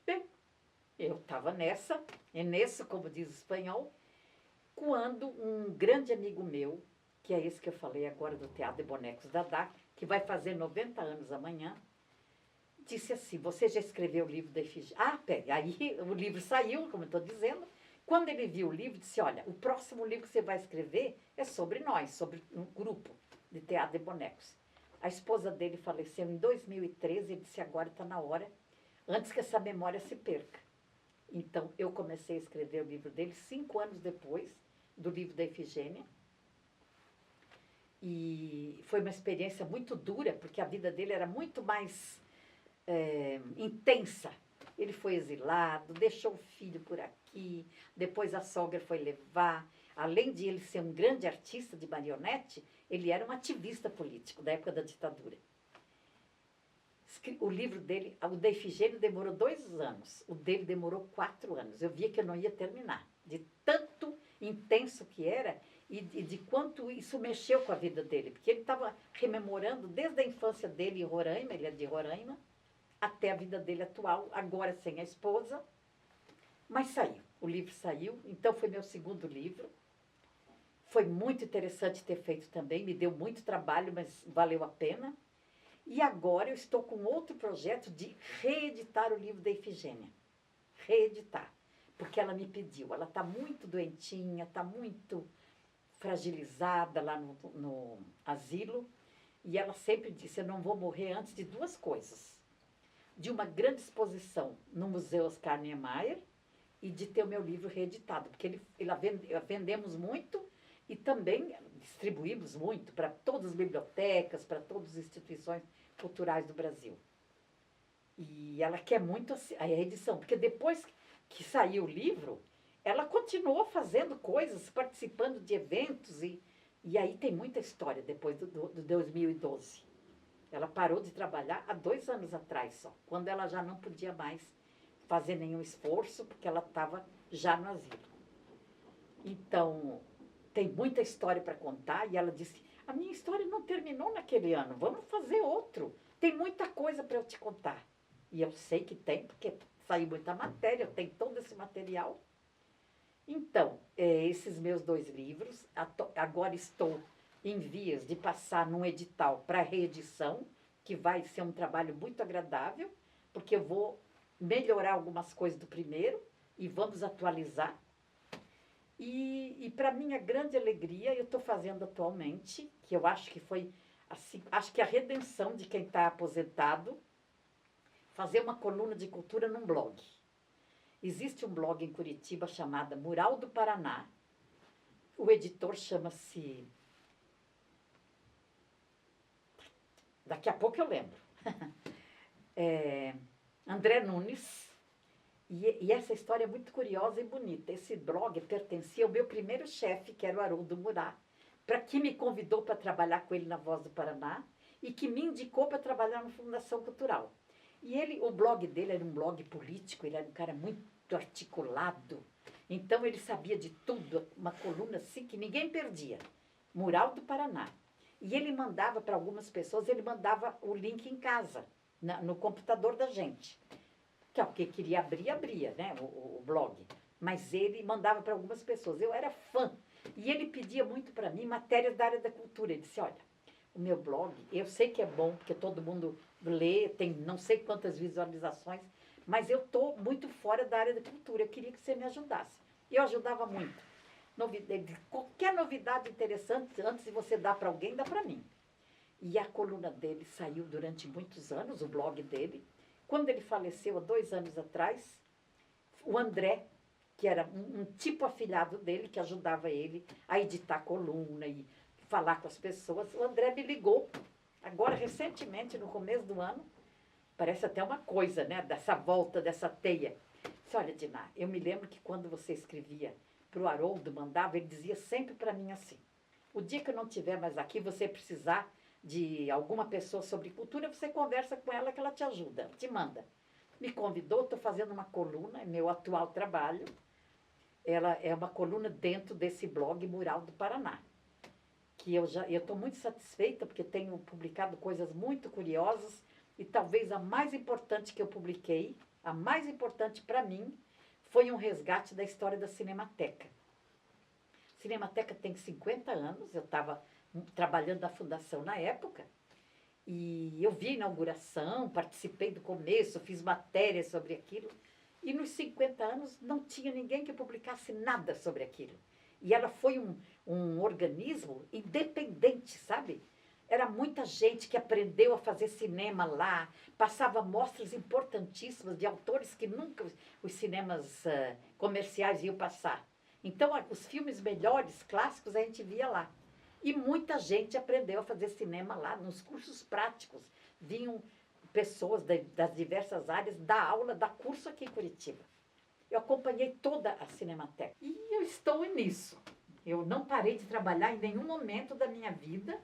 Bem, eu estava nessa, e nessa, como diz o espanhol, quando um grande amigo meu, que é esse que eu falei agora do Teatro de Bonecos Dadá, que vai fazer 90 anos amanhã, disse assim, você já escreveu o livro da Efigênia? Ah, pera, aí o livro saiu, como eu estou dizendo. Quando ele viu o livro, disse, olha, o próximo livro que você vai escrever é sobre nós, sobre um grupo de teatro de bonecos. A esposa dele faleceu em 2013, ele disse, agora está na hora, antes que essa memória se perca. Então, eu comecei a escrever o livro dele 5 anos depois do livro da Efigênia. E foi uma experiência muito dura, porque a vida dele era muito mais intensa. Ele foi exilado, deixou o filho por aqui, depois a sogra foi levar. Além de ele ser um grande artista de marionete, ele era um ativista político da época da ditadura. O livro dele, o da Efigênia, demorou 2 anos. O dele demorou 4 anos. Eu via que eu não ia terminar. De tanto intenso que era e de quanto isso mexeu com a vida dele. Porque ele estava rememorando desde a infância dele em Roraima, ele é de Roraima, até a vida dele atual, agora sem a esposa. Mas saiu. O livro saiu. Então foi meu segundo livro. Foi muito interessante ter feito também. Me deu muito trabalho, mas valeu a pena. E agora eu estou com outro projeto de reeditar o livro da Efigênia. Reeditar. Porque ela me pediu. Ela está muito doentinha, está muito fragilizada lá no asilo. E ela sempre disse, eu não vou morrer antes de 2 coisas. De uma grande exposição no Museu Oscar Niemeyer e de ter o meu livro reeditado. Porque vendemos muito e também distribuímos muito para todas as bibliotecas, para todas as instituições culturais do Brasil. E ela quer muito a reedição, porque depois que saiu o livro, ela continuou fazendo coisas, participando de eventos, e aí tem muita história depois do 2012. Ela parou de trabalhar há 2 anos atrás só, quando ela já não podia mais fazer nenhum esforço, porque ela estava já no asilo. Então, tem muita história para contar, e ela disse, a minha história não terminou naquele ano, vamos fazer outro. Tem muita coisa para eu te contar. E eu sei que tem, porque saiu muita matéria, eu tenho todo esse material. Então, esses meus 2 livros, agora estou em vias de passar num edital para reedição, que vai ser um trabalho muito agradável, porque eu vou melhorar algumas coisas do primeiro e vamos atualizar. E para minha grande alegria, eu estou fazendo atualmente, que eu acho que foi, assim, acho que a redenção de quem está aposentado, fazer uma coluna de cultura num blog. Existe um blog em Curitiba chamado Mural do Paraná. O editor chama-se... Daqui a pouco eu lembro. André Nunes. E essa história é muito curiosa e bonita. Esse blog pertencia ao meu primeiro chefe, que era o Haroldo Murat, para que me convidou para trabalhar com ele na Voz do Paraná e que me indicou para trabalhar na Fundação Cultural. E o blog dele era um blog político, ele era um cara muito articulado. Então ele sabia de tudo, uma coluna assim que ninguém perdia. Mural do Paraná. E ele mandava para algumas pessoas, ele mandava o link em casa, no computador da gente. Que é o que queria abrir, abria, né, o blog. Mas ele mandava para algumas pessoas. Eu era fã. E ele pedia muito para mim matérias da área da cultura. Ele disse, olha, o meu blog, eu sei que é bom, porque todo mundo lê, tem não sei quantas visualizações, mas eu estou muito fora da área da cultura. Eu queria que você me ajudasse. Eu ajudava muito. Qualquer novidade interessante, antes de você dar para alguém, dá para mim. E a coluna dele saiu durante muitos anos, o blog dele. Quando ele faleceu, há 2 anos atrás, o André, que era um tipo afilhado dele, que ajudava ele a editar a coluna e falar com as pessoas, o André me ligou, agora recentemente, no começo do ano, parece até uma coisa, né, dessa volta, dessa teia. Disse, olha, Diná, eu me lembro que quando você escrevia para o Haroldo, mandava, ele dizia sempre para mim assim, o dia que eu não estiver mais aqui, você precisar de alguma pessoa sobre cultura, você conversa com ela que ela te ajuda, ela te manda. Me convidou, estou fazendo uma coluna, é meu atual trabalho. Ela é uma coluna dentro desse blog Mural do Paraná. Que eu estou muito satisfeita, porque tenho publicado coisas muito curiosas, e talvez a mais importante que eu publiquei, a mais importante para mim, foi um resgate da história da Cinemateca. A Cinemateca tem 50 anos, eu estava trabalhando na fundação na época, e eu vi a inauguração, participei do começo, fiz matérias sobre aquilo, e nos 50 anos não tinha ninguém que publicasse nada sobre aquilo. E ela foi um organismo independente, sabe? Era muita gente que aprendeu a fazer cinema lá, passava mostras importantíssimas de autores que nunca os cinemas comerciais iam passar. Então, os filmes melhores, clássicos, a gente via lá. E muita gente aprendeu a fazer cinema lá, nos cursos práticos. Vinham pessoas das diversas áreas dar aula, dar curso aqui em Curitiba. Eu acompanhei toda a Cinemateca. E eu estou nisso. Eu não parei de trabalhar em nenhum momento da minha vida.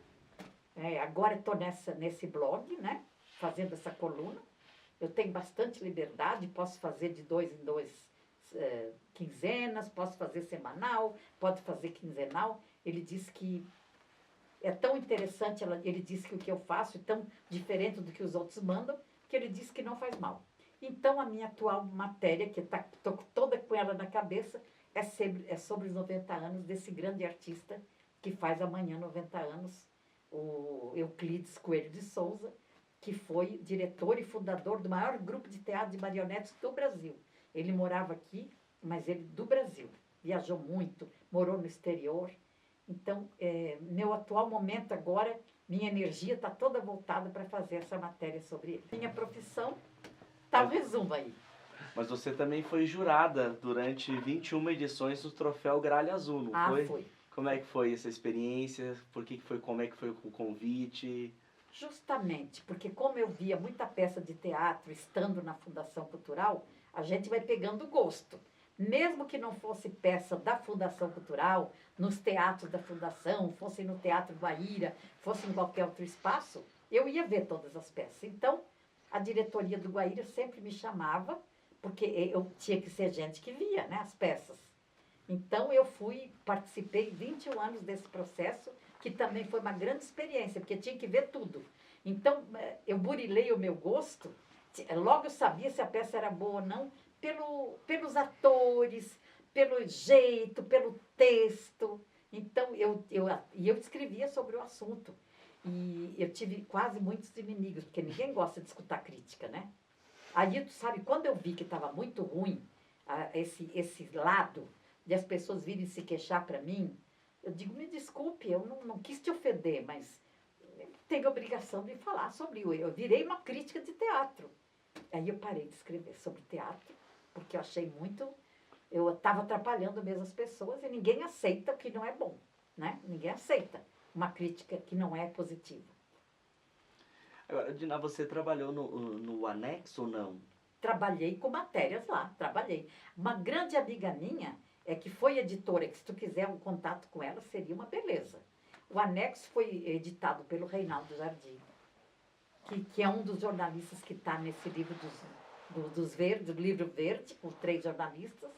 Agora estou nesse blog, né? Fazendo essa coluna. Eu tenho bastante liberdade, posso fazer de 2 em 2 quinzenas, posso fazer semanal, pode fazer quinzenal. Ele disse que é tão interessante, ele disse que o que eu faço é tão diferente do que os outros mandam, que ele disse que não faz mal. Então, a minha atual matéria, que estou toda com ela na cabeça, é sobre os 90 anos desse grande artista que faz amanhã 90 anos, o Euclides Coelho de Souza, que foi diretor e fundador do maior grupo de teatro de marionetes do Brasil. Ele morava aqui, mas ele do Brasil. Viajou muito, morou no exterior. Então, meu atual momento agora, minha energia está toda voltada para fazer essa matéria sobre ele. Minha profissão, tá o resumo aí. Mas você também foi jurada durante 21 edições do Troféu Gralha Azul, não foi? Foi. Como é que foi essa experiência? Como é que foi o convite? Justamente, porque como eu via muita peça de teatro estando na Fundação Cultural, a gente vai pegando gosto. Mesmo que não fosse peça da Fundação Cultural, nos teatros da Fundação, fosse no Teatro Guaíra, fosse em qualquer outro espaço, eu ia ver todas as peças. Então, a diretoria do Guaíra sempre me chamava, porque eu tinha que ser gente que via, né, as peças. Então, participei 21 anos desse processo, que também foi uma grande experiência, porque tinha que ver tudo. Então, eu burilei o meu gosto, logo eu sabia se a peça era boa ou não, pelos atores, pelo jeito, pelo texto. Então, eu escrevia sobre o assunto. E eu tive quase muitos inimigos, porque ninguém gosta de escutar crítica, né? Aí, tu sabe, quando eu vi que estava muito ruim esse lado de as pessoas virem se queixar para mim, eu digo, me desculpe, eu não quis te ofender, mas eu tenho a obrigação de falar sobre eu virei uma crítica de teatro. Aí eu parei de escrever sobre teatro, porque eu achei muito... Eu estava atrapalhando mesmo as pessoas e ninguém aceita o que não é bom, né? Ninguém aceita uma crítica que não é positiva. Agora, Dina, você trabalhou no anexo ou não? Trabalhei com matérias lá, trabalhei. Uma grande amiga minha é que foi editora, que se tu quiser um contato com ela, seria uma beleza. O Anexo foi editado pelo Reinaldo Jardim, que é um dos jornalistas que está nesse livro dos Verdes, do livro Verde, com 3 jornalistas.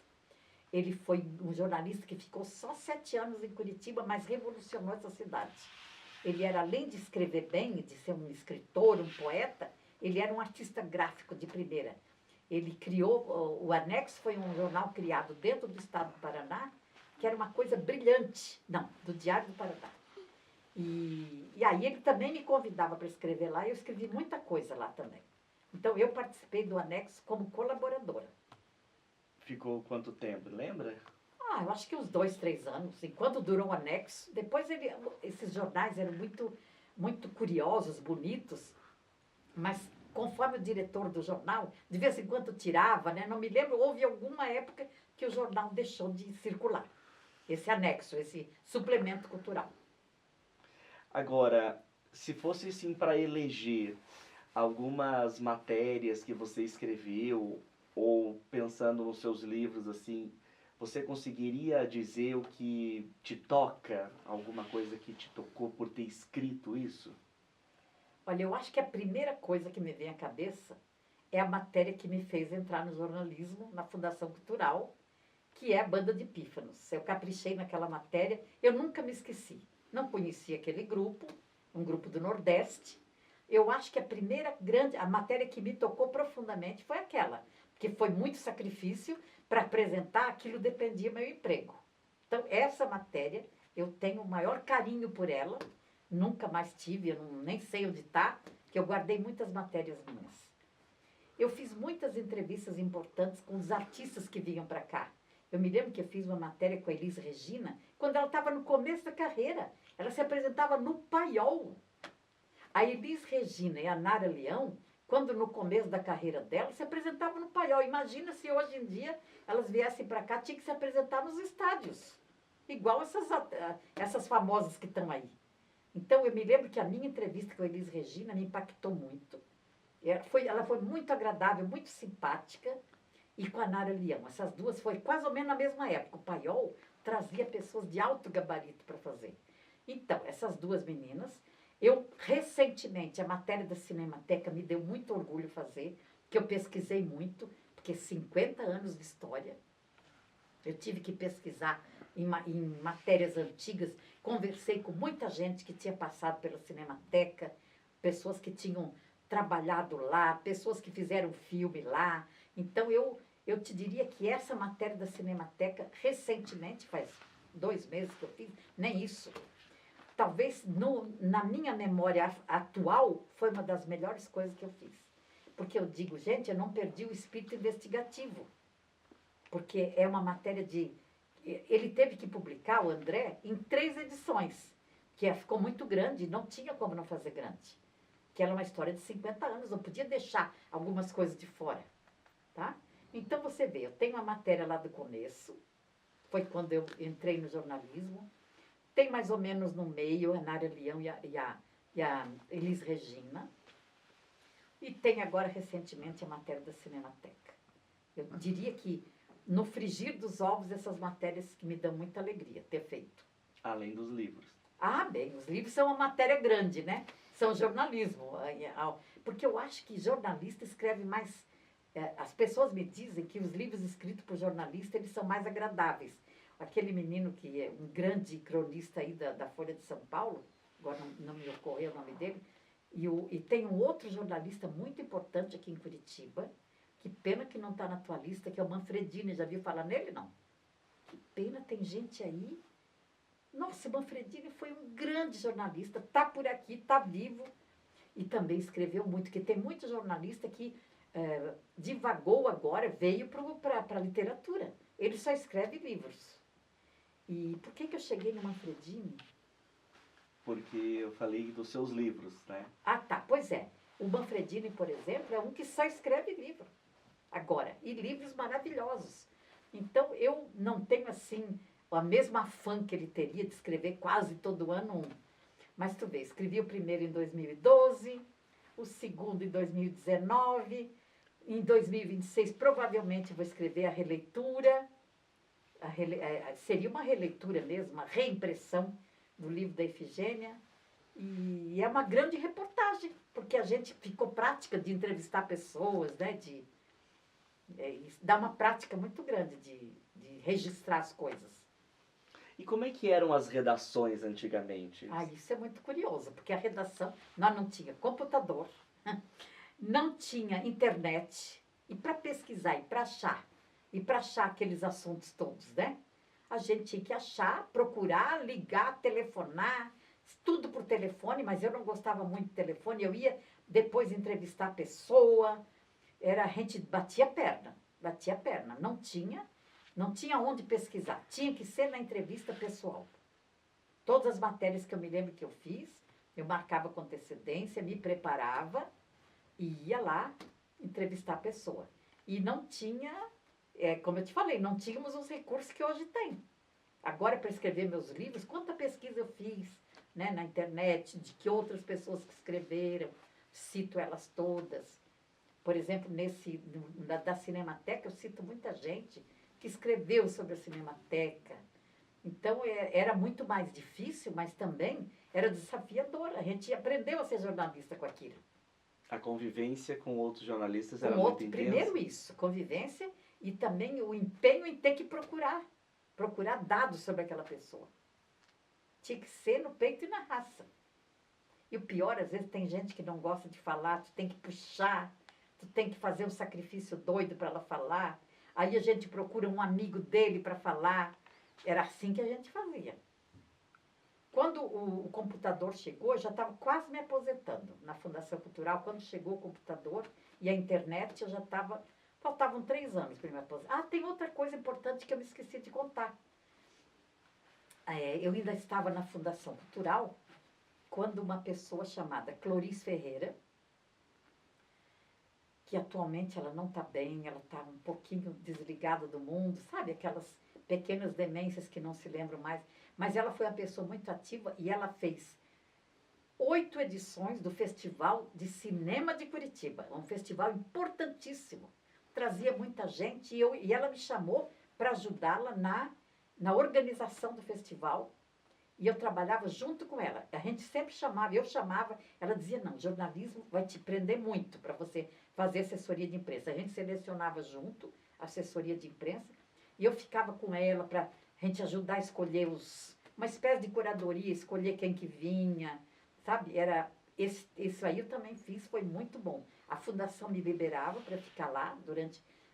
Ele foi um jornalista que ficou só 7 anos em Curitiba, mas revolucionou essa cidade. Ele era, além de escrever bem, de ser um escritor, um poeta, ele era um artista gráfico de primeira. Ele criou, o Anexo foi um jornal criado dentro do estado do Paraná, que era uma coisa brilhante, não, do Diário do Paraná. E aí ele também me convidava para escrever lá, e eu escrevi muita coisa lá também. Então eu participei do Anexo como colaboradora. Ficou quanto tempo, lembra? Eu acho que uns 2, 3 anos, enquanto durou o Anexo. Depois esses jornais eram muito curiosos, bonitos, mas conforme o diretor do jornal, de vez em quando tirava, né? Não me lembro, houve alguma época que o jornal deixou de circular. Esse anexo, esse suplemento cultural. Agora, se fosse assim para eleger algumas matérias que você escreveu ou pensando nos seus livros assim, você conseguiria dizer o que te toca, alguma coisa que te tocou por ter escrito isso? Olha, eu acho que a primeira coisa que me vem à cabeça é a matéria que me fez entrar no jornalismo na Fundação Cultural, que é a Banda de Pífanos. Eu caprichei naquela matéria, eu nunca me esqueci. Não conhecia aquele grupo, um grupo do Nordeste. Eu acho que a primeira a matéria que me tocou profundamente foi aquela, porque foi muito sacrifício para apresentar, aquilo dependia do meu emprego. Então, essa matéria, eu tenho o maior carinho por ela, nunca mais tive, eu nem sei onde está, que eu guardei muitas matérias minhas. Eu fiz muitas entrevistas importantes com os artistas que vinham para cá. Eu me lembro que eu fiz uma matéria com a Elis Regina, quando ela estava no começo da carreira. Ela se apresentava no Paiol. A Elis Regina e a Nara Leão, quando no começo da carreira dela, se apresentavam no Paiol. Imagina se hoje em dia elas viessem para cá, tinha que se apresentar nos estádios. Igual essas famosas que estão aí. Então, eu me lembro que a minha entrevista com a Elis Regina me impactou muito. Ela foi muito agradável, muito simpática. E com a Nara Leão. Essas duas foi quase ou menos na mesma época. O Paiol trazia pessoas de alto gabarito para fazer. Então, essas duas meninas, eu recentemente, a matéria da Cinemateca me deu muito orgulho fazer, que eu pesquisei muito, porque 50 anos de história, eu tive que pesquisar em matérias antigas, conversei com muita gente que tinha passado pela Cinemateca, pessoas que tinham trabalhado lá, pessoas que fizeram filme lá. Então, eu te diria que essa matéria da Cinemateca, recentemente, faz 2 meses que eu fiz, nem isso. Talvez na minha memória atual, foi uma das melhores coisas que eu fiz. Porque eu digo, gente, eu não perdi o espírito investigativo. Porque é uma matéria de... Ele teve que publicar, o André, em 3 edições, que ficou muito grande, não tinha como não fazer grande. Que era uma história de 50 anos, não podia deixar algumas coisas de fora, tá? Então, você vê, eu tenho a matéria lá do começo, foi quando eu entrei no jornalismo, tem mais ou menos no meio a Nara Leão e a Elis Regina, e tem agora, recentemente, a matéria da Cinemateca. Eu diria que, no frigir dos ovos, essas matérias que me dão muita alegria ter feito. Além dos livros. Bem, os livros são uma matéria grande, né? São jornalismo. Porque eu acho que jornalista escreve mais... As pessoas me dizem que os livros escritos por jornalista, eles são mais agradáveis. Aquele menino que é um grande cronista aí da Folha de São Paulo, agora não me ocorreu o nome dele, e tem um outro jornalista muito importante aqui em Curitiba, que pena que não está na tua lista, que é o Manfredini. Já viu falar nele, não? Que pena, tem gente aí... Nossa, Manfredini foi um grande jornalista, está por aqui, está vivo, e também escreveu muito, que tem muito jornalista que divagou agora, veio para a literatura. Ele só escreve livros. E por que eu cheguei no Manfredini? Porque eu falei dos seus livros, né? Tá, pois é. O Manfredini, por exemplo, é um que só escreve livro. Agora, e livros maravilhosos. Então, eu não tenho, assim, a mesma afã que ele teria de escrever quase todo ano um. Mas tu vê, escrevi o primeiro em 2012, o segundo em 2019, em 2026 provavelmente vou escrever a releitura, seria uma releitura mesmo, uma reimpressão do livro da Efigênia. E é uma grande reportagem, porque a gente ficou prática de entrevistar pessoas, né? Dá uma prática muito grande de registrar as coisas. E como é que eram as redações antigamente? Ah, isso é muito curioso, porque a redação, nós não tinha computador, não tinha internet, e para pesquisar e para achar aqueles assuntos todos, né? A gente tinha que achar, procurar, ligar, telefonar, tudo por telefone, mas eu não gostava muito de telefone, eu ia depois entrevistar a pessoa, a gente batia a perna, não tinha onde pesquisar, tinha que ser na entrevista pessoal. Todas as matérias que eu me lembro que eu fiz, eu marcava com antecedência, me preparava e ia lá entrevistar a pessoa. E não tinha, como eu te falei, não tínhamos os recursos que hoje tem. Agora, para escrever meus livros, quanta pesquisa eu fiz, né, na internet, de que outras pessoas que escreveram, cito elas todas. Por exemplo, da Cinemateca, eu cito muita gente que escreveu sobre a Cinemateca. Então, era muito mais difícil, mas também era desafiador. A gente aprendeu a ser jornalista com aquilo. A convivência com outros jornalistas era muito intensa? Primeiro isso, convivência e também o empenho em ter que procurar dados sobre aquela pessoa. Tinha que ser no peito e na raça. E o pior, às vezes, tem gente que não gosta de falar, tu tem que puxar, tu tem que fazer um sacrifício doido para ela falar. Aí a gente procura um amigo dele para falar. Era assim que a gente fazia. Quando o computador chegou, eu já estava quase me aposentando na Fundação Cultural. Quando chegou o computador e a internet, eu já estava... Faltavam 3 anos para me aposentar. Ah, tem outra coisa importante que eu me esqueci de contar. Eu ainda estava na Fundação Cultural quando uma pessoa chamada Cloris Ferreira, que atualmente ela não está bem, ela está um pouquinho desligada do mundo, sabe? Aquelas pequenas demências que não se lembram mais. Mas ela foi uma pessoa muito ativa e ela fez 8 edições do Festival de Cinema de Curitiba. Um festival importantíssimo. Trazia muita gente e ela me chamou para ajudá-la na organização do festival. E eu trabalhava junto com ela. A gente sempre chamava, eu chamava, ela dizia, não, jornalismo vai te prender muito para você fazer assessoria de imprensa. A gente selecionava junto a assessoria de imprensa e eu ficava com ela para a gente ajudar a escolher uma espécie de curadoria, escolher quem que vinha, sabe? Isso aí eu também fiz, foi muito bom. A fundação me liberava para ficar lá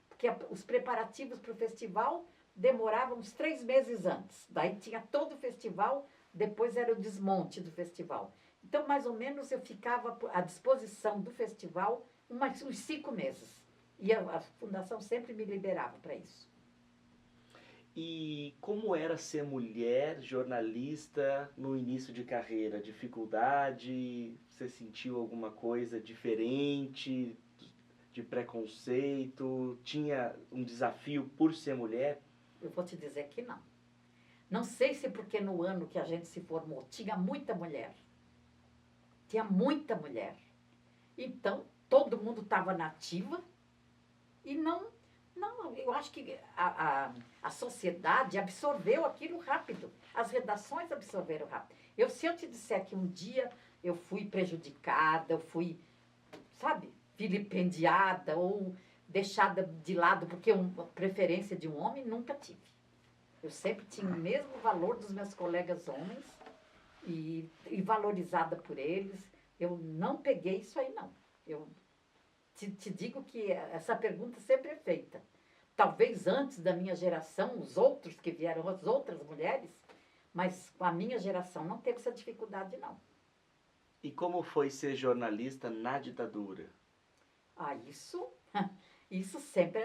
porque os preparativos para o festival demoravam uns 3 meses antes. Daí tinha todo o festival, depois era o desmonte do festival. Então, mais ou menos, eu ficava à disposição do festival uns 5 meses. E a fundação sempre me liberava para isso. E como era ser mulher jornalista no início de carreira? Dificuldade? Você sentiu alguma coisa diferente? De preconceito? Tinha um desafio por ser mulher? Eu vou te dizer que não. Não sei se porque no ano que a gente se formou tinha muita mulher. Tinha muita mulher. Então, todo mundo estava na ativa e não, eu acho que a sociedade absorveu aquilo rápido. As redações absorveram rápido. Se eu te disser que um dia eu fui prejudicada, eu fui, sabe, vilipendiada ou deixada de lado porque a preferência de um homem, nunca tive. Eu sempre tinha o mesmo valor dos meus colegas homens e valorizada por eles. Eu não peguei isso aí, não. Eu te digo que essa pergunta sempre é feita. Talvez antes da minha geração, os outros que vieram, as outras mulheres, mas com a minha geração não teve essa dificuldade, não. E como foi ser jornalista na ditadura? Ah, isso sempre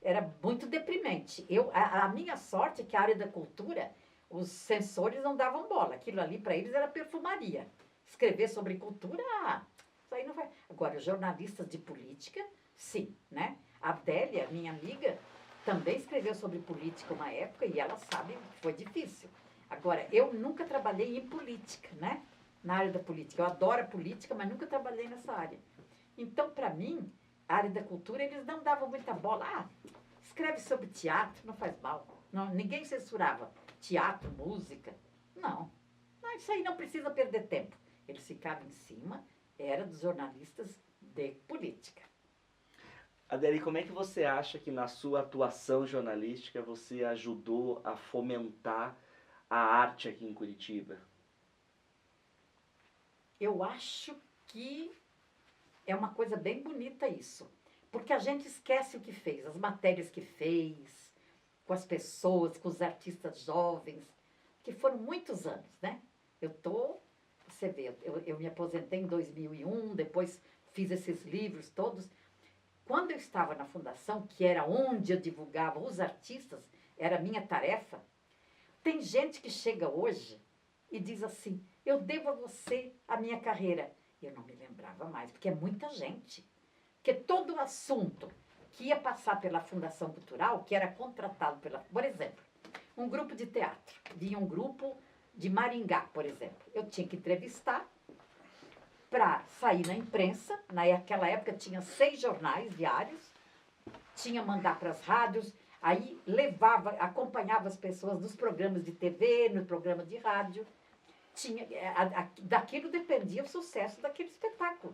era muito deprimente. A minha sorte é que a área da cultura, os censores não davam bola. Aquilo ali para eles era perfumaria. Escrever sobre cultura, Isso aí não vai. Agora, jornalistas de política, sim, né? A Adélia, minha amiga, também escreveu sobre política uma época e ela sabe que foi difícil. Agora, eu nunca trabalhei em política, né? Na área da política. Eu adoro a política, mas nunca trabalhei nessa área. Então, para mim, a área da cultura, eles não davam muita bola. Ah, escreve sobre teatro, não faz mal. Não, ninguém censurava teatro, música. Não. Não, isso aí não precisa perder tempo. Eles ficavam em cima, era dos jornalistas de política. Adeli, como é que você acha que na sua atuação jornalística você ajudou a fomentar a arte aqui em Curitiba? Eu acho que é uma coisa bem bonita isso. Porque a gente esquece o que fez, as matérias que fez, com as pessoas, com os artistas jovens, que foram muitos anos, né? Você vê, eu me aposentei em 2001, depois fiz esses livros todos. Quando eu estava na fundação, que era onde eu divulgava os artistas, era a minha tarefa, tem gente que chega hoje e diz assim, eu devo a você a minha carreira. Eu não me lembrava mais, porque é muita gente. Porque todo o assunto que ia passar pela Fundação Cultural, que era contratado pela... Por exemplo, um grupo de teatro. Vinha um grupo de Maringá, por exemplo. Eu tinha que entrevistar para sair na imprensa. Naquela época tinha 6 jornais diários. Tinha mandar para as rádios. Aí acompanhava as pessoas nos programas de TV, no programa de rádio. Daquilo dependia o sucesso daquele espetáculo.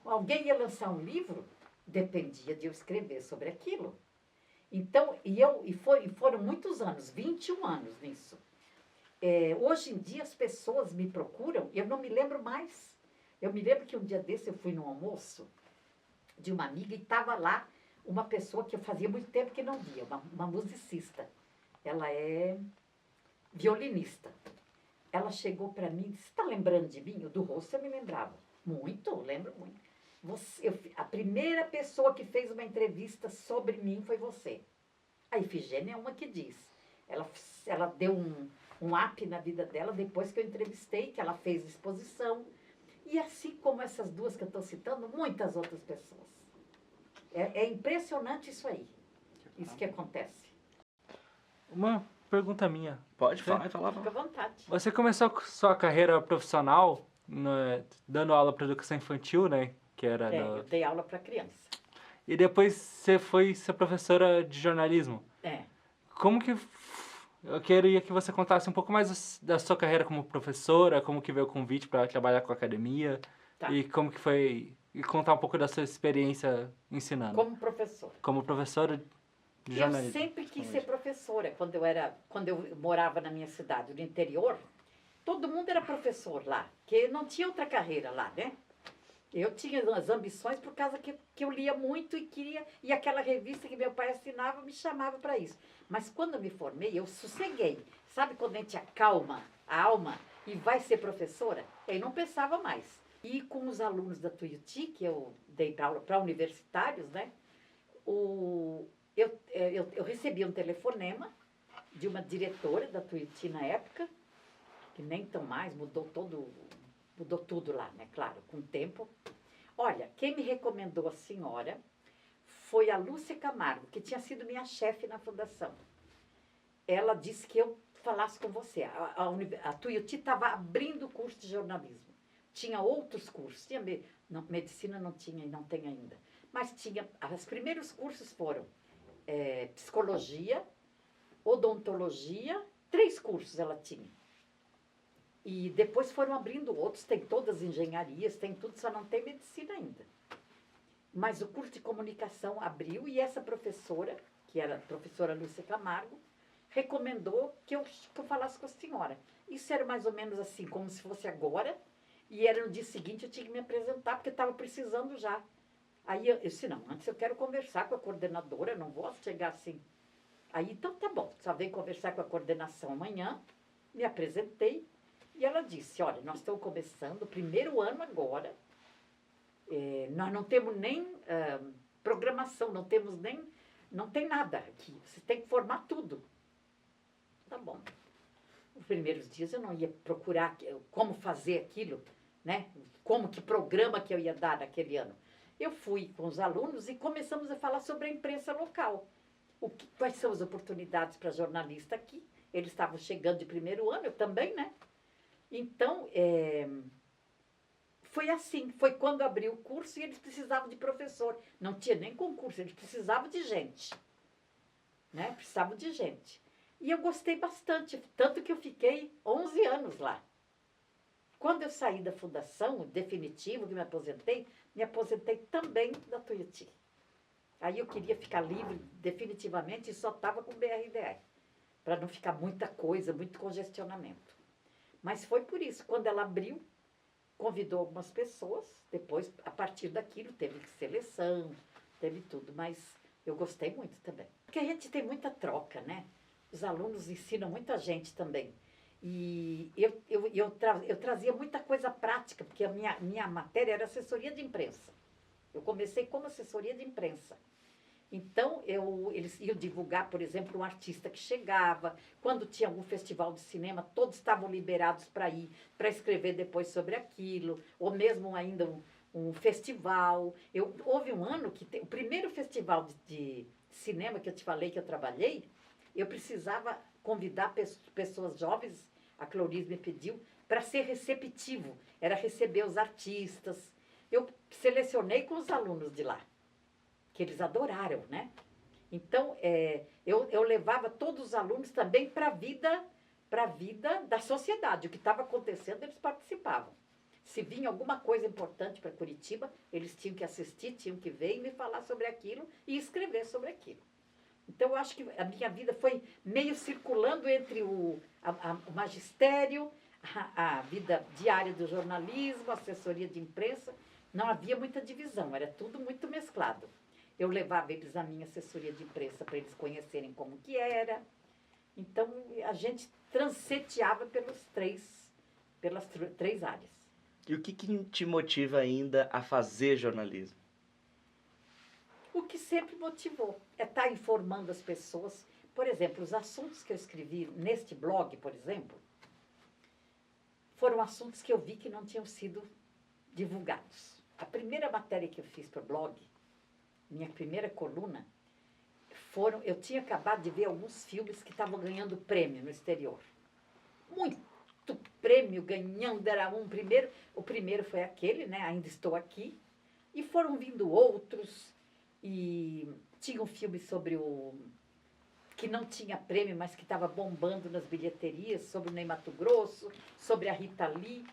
Alguém ia lançar um livro, dependia de eu escrever sobre aquilo. Então, foram muitos anos, 21 anos nisso. Hoje em dia as pessoas me procuram, eu não me lembro mais. Eu me lembro que um dia desse eu fui num almoço de uma amiga e estava lá uma pessoa que eu fazia muito tempo que não via, uma musicista. Ela é violinista. Ela chegou para mim e disse, você está lembrando de mim? Do rosto eu me lembrava. Muito, lembro muito. A primeira pessoa que fez uma entrevista sobre mim foi você. A Ifigênia é uma que diz. Ela deu um up na vida dela depois que eu entrevistei, que ela fez exposição. E assim como essas duas que eu estou citando, muitas outras pessoas. É impressionante isso aí. Isso que acontece. Uma pergunta minha. Pode falar, Fica à vontade. Você começou sua carreira profissional dando aula para educação infantil, né? Que era Eu dei aula para criança. E depois você foi ser professora de jornalismo. Como que... Eu queria que você contasse um pouco mais da sua carreira como professora, como que veio o convite para trabalhar com a academia, Tá. E como que foi... E contar um pouco da sua experiência ensinando. Como professora. Como professora de jornalismo. Eu sempre quis ser professora. Quando eu morava na minha cidade, no interior, todo mundo era professor lá, porque não tinha outra carreira lá, né? Eu tinha as ambições por causa que eu lia muito e queria... E aquela revista que meu pai assinava me chamava para isso. Mas quando eu me formei, eu sosseguei. Sabe quando a gente acalma a alma e vai ser professora? Eu não pensava mais. E com os alunos da Tuiuti, que eu dei aula para universitários, né? Eu recebi um telefonema de uma diretora da Tuiuti na época, que nem tão mais, mudou tudo lá, né? Claro, com o tempo. Olha, quem me recomendou a senhora foi a Lúcia Camargo, que tinha sido minha chefe na fundação. Ela disse que eu falasse com você. A Tuiuti estava abrindo o curso de jornalismo. Tinha outros cursos. Medicina não tinha e não tem ainda. Mas tinha... Os primeiros cursos foram psicologia, odontologia, 3 cursos ela tinha. E depois foram abrindo outros, tem todas as engenharias, tem tudo, só não tem medicina ainda. Mas o curso de comunicação abriu e essa professora, que era a professora Lúcia Camargo, recomendou que eu falasse com a senhora. Isso era mais ou menos assim, como se fosse agora, e era no dia seguinte eu tinha que me apresentar, porque estava precisando já. Aí eu disse, não, antes eu quero conversar com a coordenadora, não vou chegar assim. Aí, então tá bom, só vem conversar com a coordenação amanhã, me apresentei, e ela disse, olha, nós estamos começando o primeiro ano agora, nós não temos nem programação, não tem nada aqui, você tem que formar tudo. Tá bom. Os primeiros dias eu não ia procurar como fazer aquilo, né? Como que programa que eu ia dar naquele ano. Eu fui com os alunos e começamos a falar sobre a imprensa local. Quais são as oportunidades para jornalista aqui? Eles estavam chegando de primeiro ano, eu também, né? Então, foi assim, foi quando abri o curso e eles precisavam de professor. Não tinha nem concurso, eles precisavam de gente. Né? Precisavam de gente. E eu gostei bastante, tanto que eu fiquei 11 anos lá. Quando eu saí da fundação, definitivo, que me aposentei também da Tuiuti. Aí eu queria ficar livre definitivamente e só estava com o BRDR, para não ficar muita coisa, muito congestionamento. Mas foi por isso, quando ela abriu, convidou algumas pessoas, depois, a partir daquilo, teve seleção, teve tudo, mas eu gostei muito também. Porque a gente tem muita troca, né? Os alunos ensinam muita gente também. E eu trazia muita coisa prática, porque a minha matéria era assessoria de imprensa. Eu comecei como assessoria de imprensa. Então, eles iam divulgar, por exemplo, um artista que chegava. Quando tinha algum festival de cinema, todos estavam liberados para ir, para escrever depois sobre aquilo. Ou mesmo ainda um festival. Houve um ano que, o primeiro festival de cinema que eu te falei que eu trabalhei, eu precisava convidar pessoas jovens, a Cloris me pediu, para ser receptivo. Era receber os artistas. Eu selecionei com os alunos de lá, que eles adoraram, né? Então, eu levava todos os alunos também para a vida da sociedade. O que estava acontecendo, eles participavam. Se vinha alguma coisa importante para Curitiba, eles tinham que assistir, tinham que ver e me falar sobre aquilo e escrever sobre aquilo. Então, eu acho que a minha vida foi meio circulando entre o magistério, a vida diária do jornalismo, a assessoria de imprensa. Não havia muita divisão, era tudo muito mesclado. Eu levava eles à minha assessoria de imprensa para eles conhecerem como que era. Então, a gente transeteava pelas três áreas. E o que te motiva ainda a fazer jornalismo? O que sempre motivou é estar informando as pessoas. Por exemplo, os assuntos que eu escrevi neste blog, por exemplo, foram assuntos que eu vi que não tinham sido divulgados. A primeira matéria que eu fiz para o blog, minha primeira coluna, eu tinha acabado de ver alguns filmes que estavam ganhando prêmio no exterior. Muito prêmio ganhando, era o primeiro foi aquele, né? Ainda Estou Aqui, e foram vindo outros, e tinha um filme sobre que não tinha prêmio, mas que estava bombando nas bilheterias, sobre o Ney Matogrosso, sobre a Rita Lee.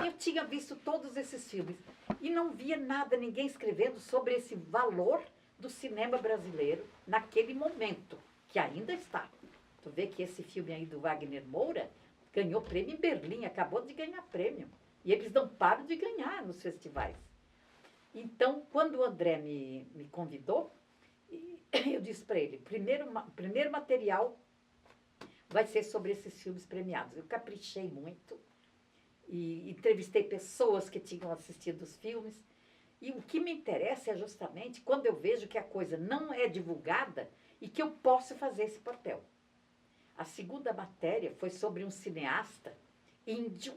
Eu tinha visto todos esses filmes e não via nada, ninguém escrevendo sobre esse valor do cinema brasileiro naquele momento, que ainda está. Tu vê que esse filme aí do Wagner Moura ganhou prêmio em Berlim, acabou de ganhar prêmio. E eles não param de ganhar nos festivais. Então, quando o André me convidou, eu disse para ele, primeiro material vai ser sobre esses filmes premiados. Eu caprichei muito e entrevistei pessoas que tinham assistido os filmes. E o que me interessa é justamente quando eu vejo que a coisa não é divulgada e que eu posso fazer esse papel. A segunda matéria foi sobre um cineasta índio,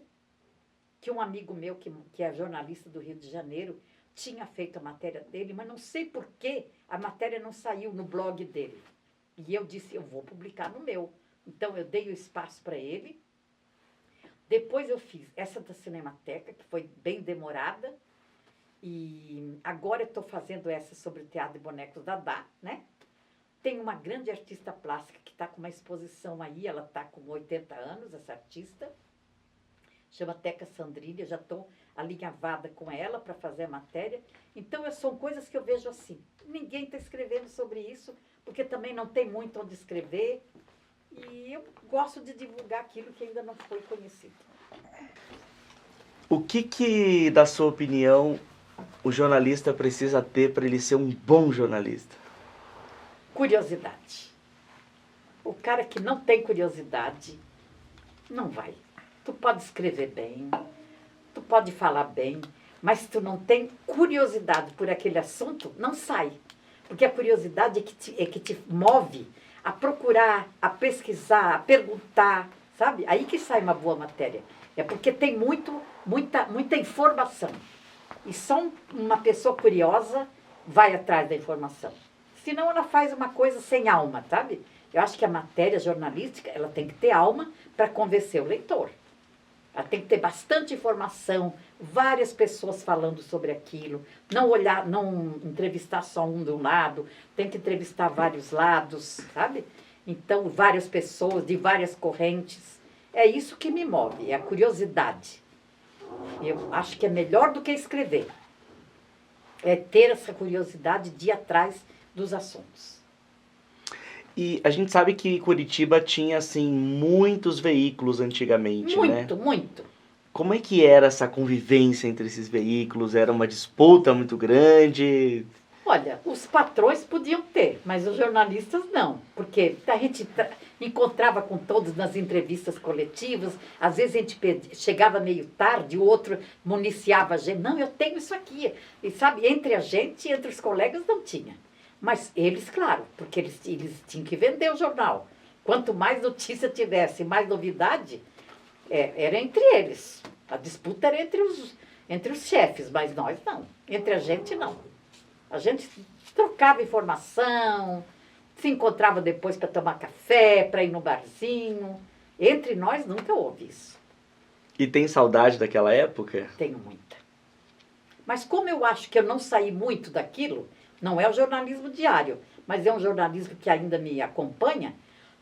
que um amigo meu, que é jornalista do Rio de Janeiro, tinha feito a matéria dele, mas não sei por que a matéria não saiu no blog dele. E eu disse, eu vou publicar no meu. Então, eu dei o espaço para ele. Depois eu fiz essa da Cinemateca, que foi bem demorada. E agora eu estou fazendo essa sobre o Teatro de Bonecos Dadá, né? Tem uma grande artista plástica que está com uma exposição aí, ela está com 80 anos, essa artista. Chama Teca Sandrilha, já estou alinhavada com ela para fazer a matéria. Então, são coisas que eu vejo assim. Ninguém está escrevendo sobre isso, porque também não tem muito onde escrever. E eu gosto de divulgar aquilo que ainda não foi conhecido. O que, da sua opinião, o jornalista precisa ter para ele ser um bom jornalista? Curiosidade. O cara que não tem curiosidade, não vai. Tu pode escrever bem, tu pode falar bem, mas se tu não tem curiosidade por aquele assunto, não sai. Porque a curiosidade é que te move a procurar, a pesquisar, a perguntar, sabe? Aí que sai uma boa matéria. É porque tem muito muita informação. E só uma pessoa curiosa vai atrás da informação. Senão ela faz uma coisa sem alma, sabe? Eu acho que a matéria jornalística, ela tem que ter alma para convencer o leitor. Ela tem que ter bastante informação, várias pessoas falando sobre aquilo, não entrevistar só um de um lado, tem que entrevistar vários lados, sabe? Então, várias pessoas de várias correntes. É isso que me move, é a curiosidade. Eu acho que é melhor do que escrever. É ter essa curiosidade de ir atrás dos assuntos. E a gente sabe que Curitiba tinha, assim, muitos veículos antigamente, né? Muito, muito. Como é que era essa convivência entre esses veículos? Era uma disputa muito grande? Olha, os patrões podiam ter, mas os jornalistas não. Porque a gente encontrava com todos nas entrevistas coletivas, às vezes a gente chegava meio tarde, o outro municiava a gente. Não, eu tenho isso aqui. E sabe, entre a gente e entre os colegas não tinha. Mas eles, claro, porque eles tinham que vender o jornal. Quanto mais notícia tivesse, mais novidade, era entre eles. A disputa era entre os chefes, mas nós não. Entre a gente, não. A gente trocava informação, se encontrava depois para tomar café, para ir no barzinho. Entre nós nunca houve isso. E tem saudade daquela época? Tenho muita. Mas como eu acho que eu não saí muito daquilo, não é o jornalismo diário, mas é um jornalismo que ainda me acompanha,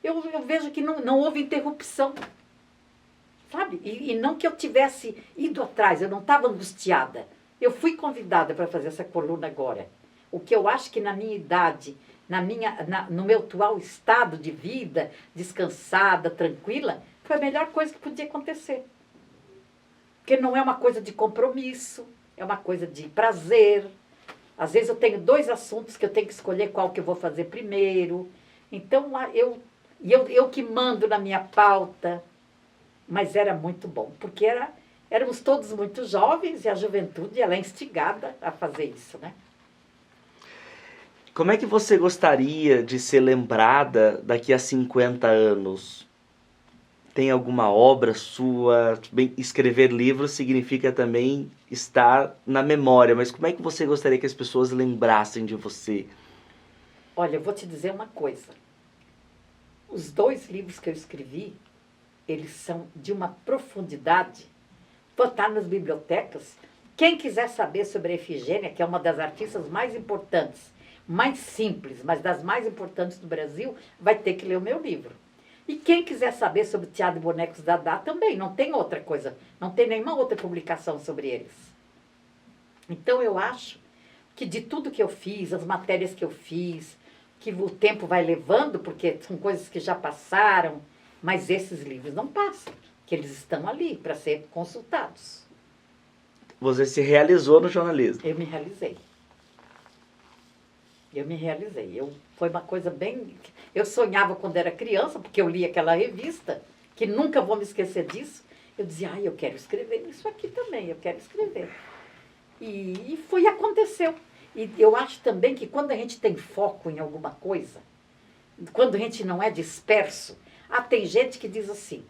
eu vejo que não houve interrupção. Sabe? E não que eu tivesse ido atrás, eu não estava angustiada. Eu fui convidada para fazer essa coluna agora. O que eu acho que na minha idade, no meu atual estado de vida, descansada, tranquila, foi a melhor coisa que podia acontecer. Porque não é uma coisa de compromisso, é uma coisa de prazer. Às vezes eu tenho 2 assuntos que eu tenho que escolher qual que eu vou fazer primeiro. Então, eu que mando na minha pauta. Mas era muito bom, porque éramos todos muito jovens e a juventude ela é instigada a fazer isso, né? Como é que você gostaria de ser lembrada daqui a 50 anos? Tem alguma obra sua? Bem, escrever livros significa também estar na memória, mas como é que você gostaria que as pessoas lembrassem de você? Olha, eu vou te dizer uma coisa. Os 2 livros que eu escrevi, eles são de uma profundidade. Vou estar nas bibliotecas. Quem quiser saber sobre a Efigênia, que é uma das artistas mais importantes, mais simples, mas das mais importantes do Brasil, vai ter que ler o meu livro. E quem quiser saber sobre o teatro de bonecos Dadá também, não tem outra coisa, não tem nenhuma outra publicação sobre eles. Então eu acho que de tudo que eu fiz, as matérias que eu fiz, que o tempo vai levando, porque são coisas que já passaram, mas esses livros não passam, que eles estão ali para ser consultados. Você se realizou no jornalismo? Eu me realizei. Foi uma coisa bem... Eu sonhava quando era criança, porque eu li aquela revista, que nunca vou me esquecer disso. Eu dizia, eu quero escrever isso aqui também, eu quero escrever. E aconteceu. E eu acho também que quando a gente tem foco em alguma coisa, quando a gente não é disperso, tem gente que diz assim,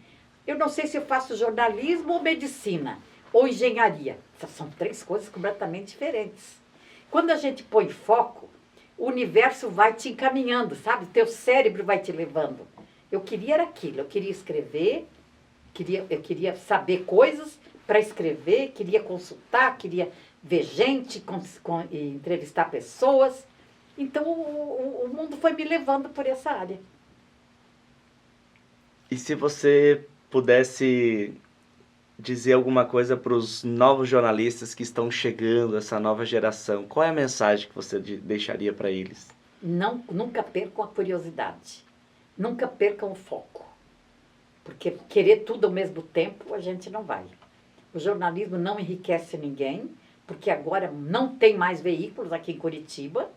eu não sei se eu faço jornalismo ou medicina, ou engenharia. São 3 coisas completamente diferentes. Quando a gente põe foco, o universo vai te encaminhando, sabe? Teu cérebro vai te levando. Eu queria era aquilo, eu queria escrever, eu queria saber coisas para escrever, queria consultar, queria ver gente, entrevistar pessoas. Então, o mundo foi me levando por essa área. E se você pudesse dizer alguma coisa para os novos jornalistas que estão chegando, essa nova geração, qual é a mensagem que você deixaria para eles? Nunca percam a curiosidade. Nunca percam o foco. Porque querer tudo ao mesmo tempo, a gente não vai. O jornalismo não enriquece ninguém, porque agora não tem mais veículos aqui em Curitiba,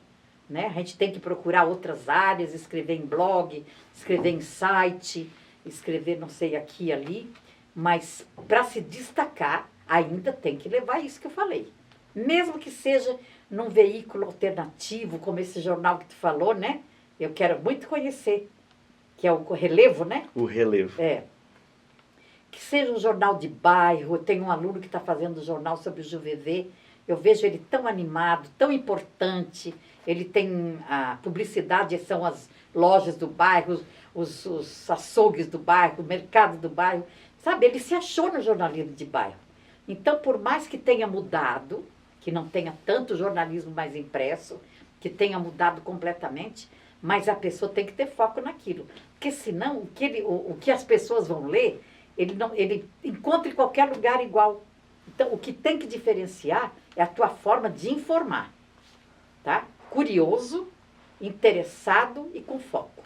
né? A gente tem que procurar outras áreas, escrever em blog, escrever em site, escrever não sei aqui e ali, mas para se destacar ainda tem que levar isso que eu falei. Mesmo que seja num veículo alternativo, como esse jornal que tu falou, né? Eu quero muito conhecer, que é o Relevo, né? O Relevo. que seja um jornal de bairro. Eu tenho um aluno que está fazendo um jornal sobre o Juvevê. Eu vejo ele tão animado, tão importante. Ele tem a publicidade, são as lojas do bairro, os açougues do bairro, o mercado do bairro. Sabe, ele se achou no jornalismo de bairro. Então, por mais que tenha mudado, que não tenha tanto jornalismo mais impresso, que tenha mudado completamente, mas a pessoa tem que ter foco naquilo. Porque senão, o que as pessoas vão ler, ele encontra em qualquer lugar igual. Então, o que tem que diferenciar é a tua forma de informar. Tá? Curioso, interessado e com foco.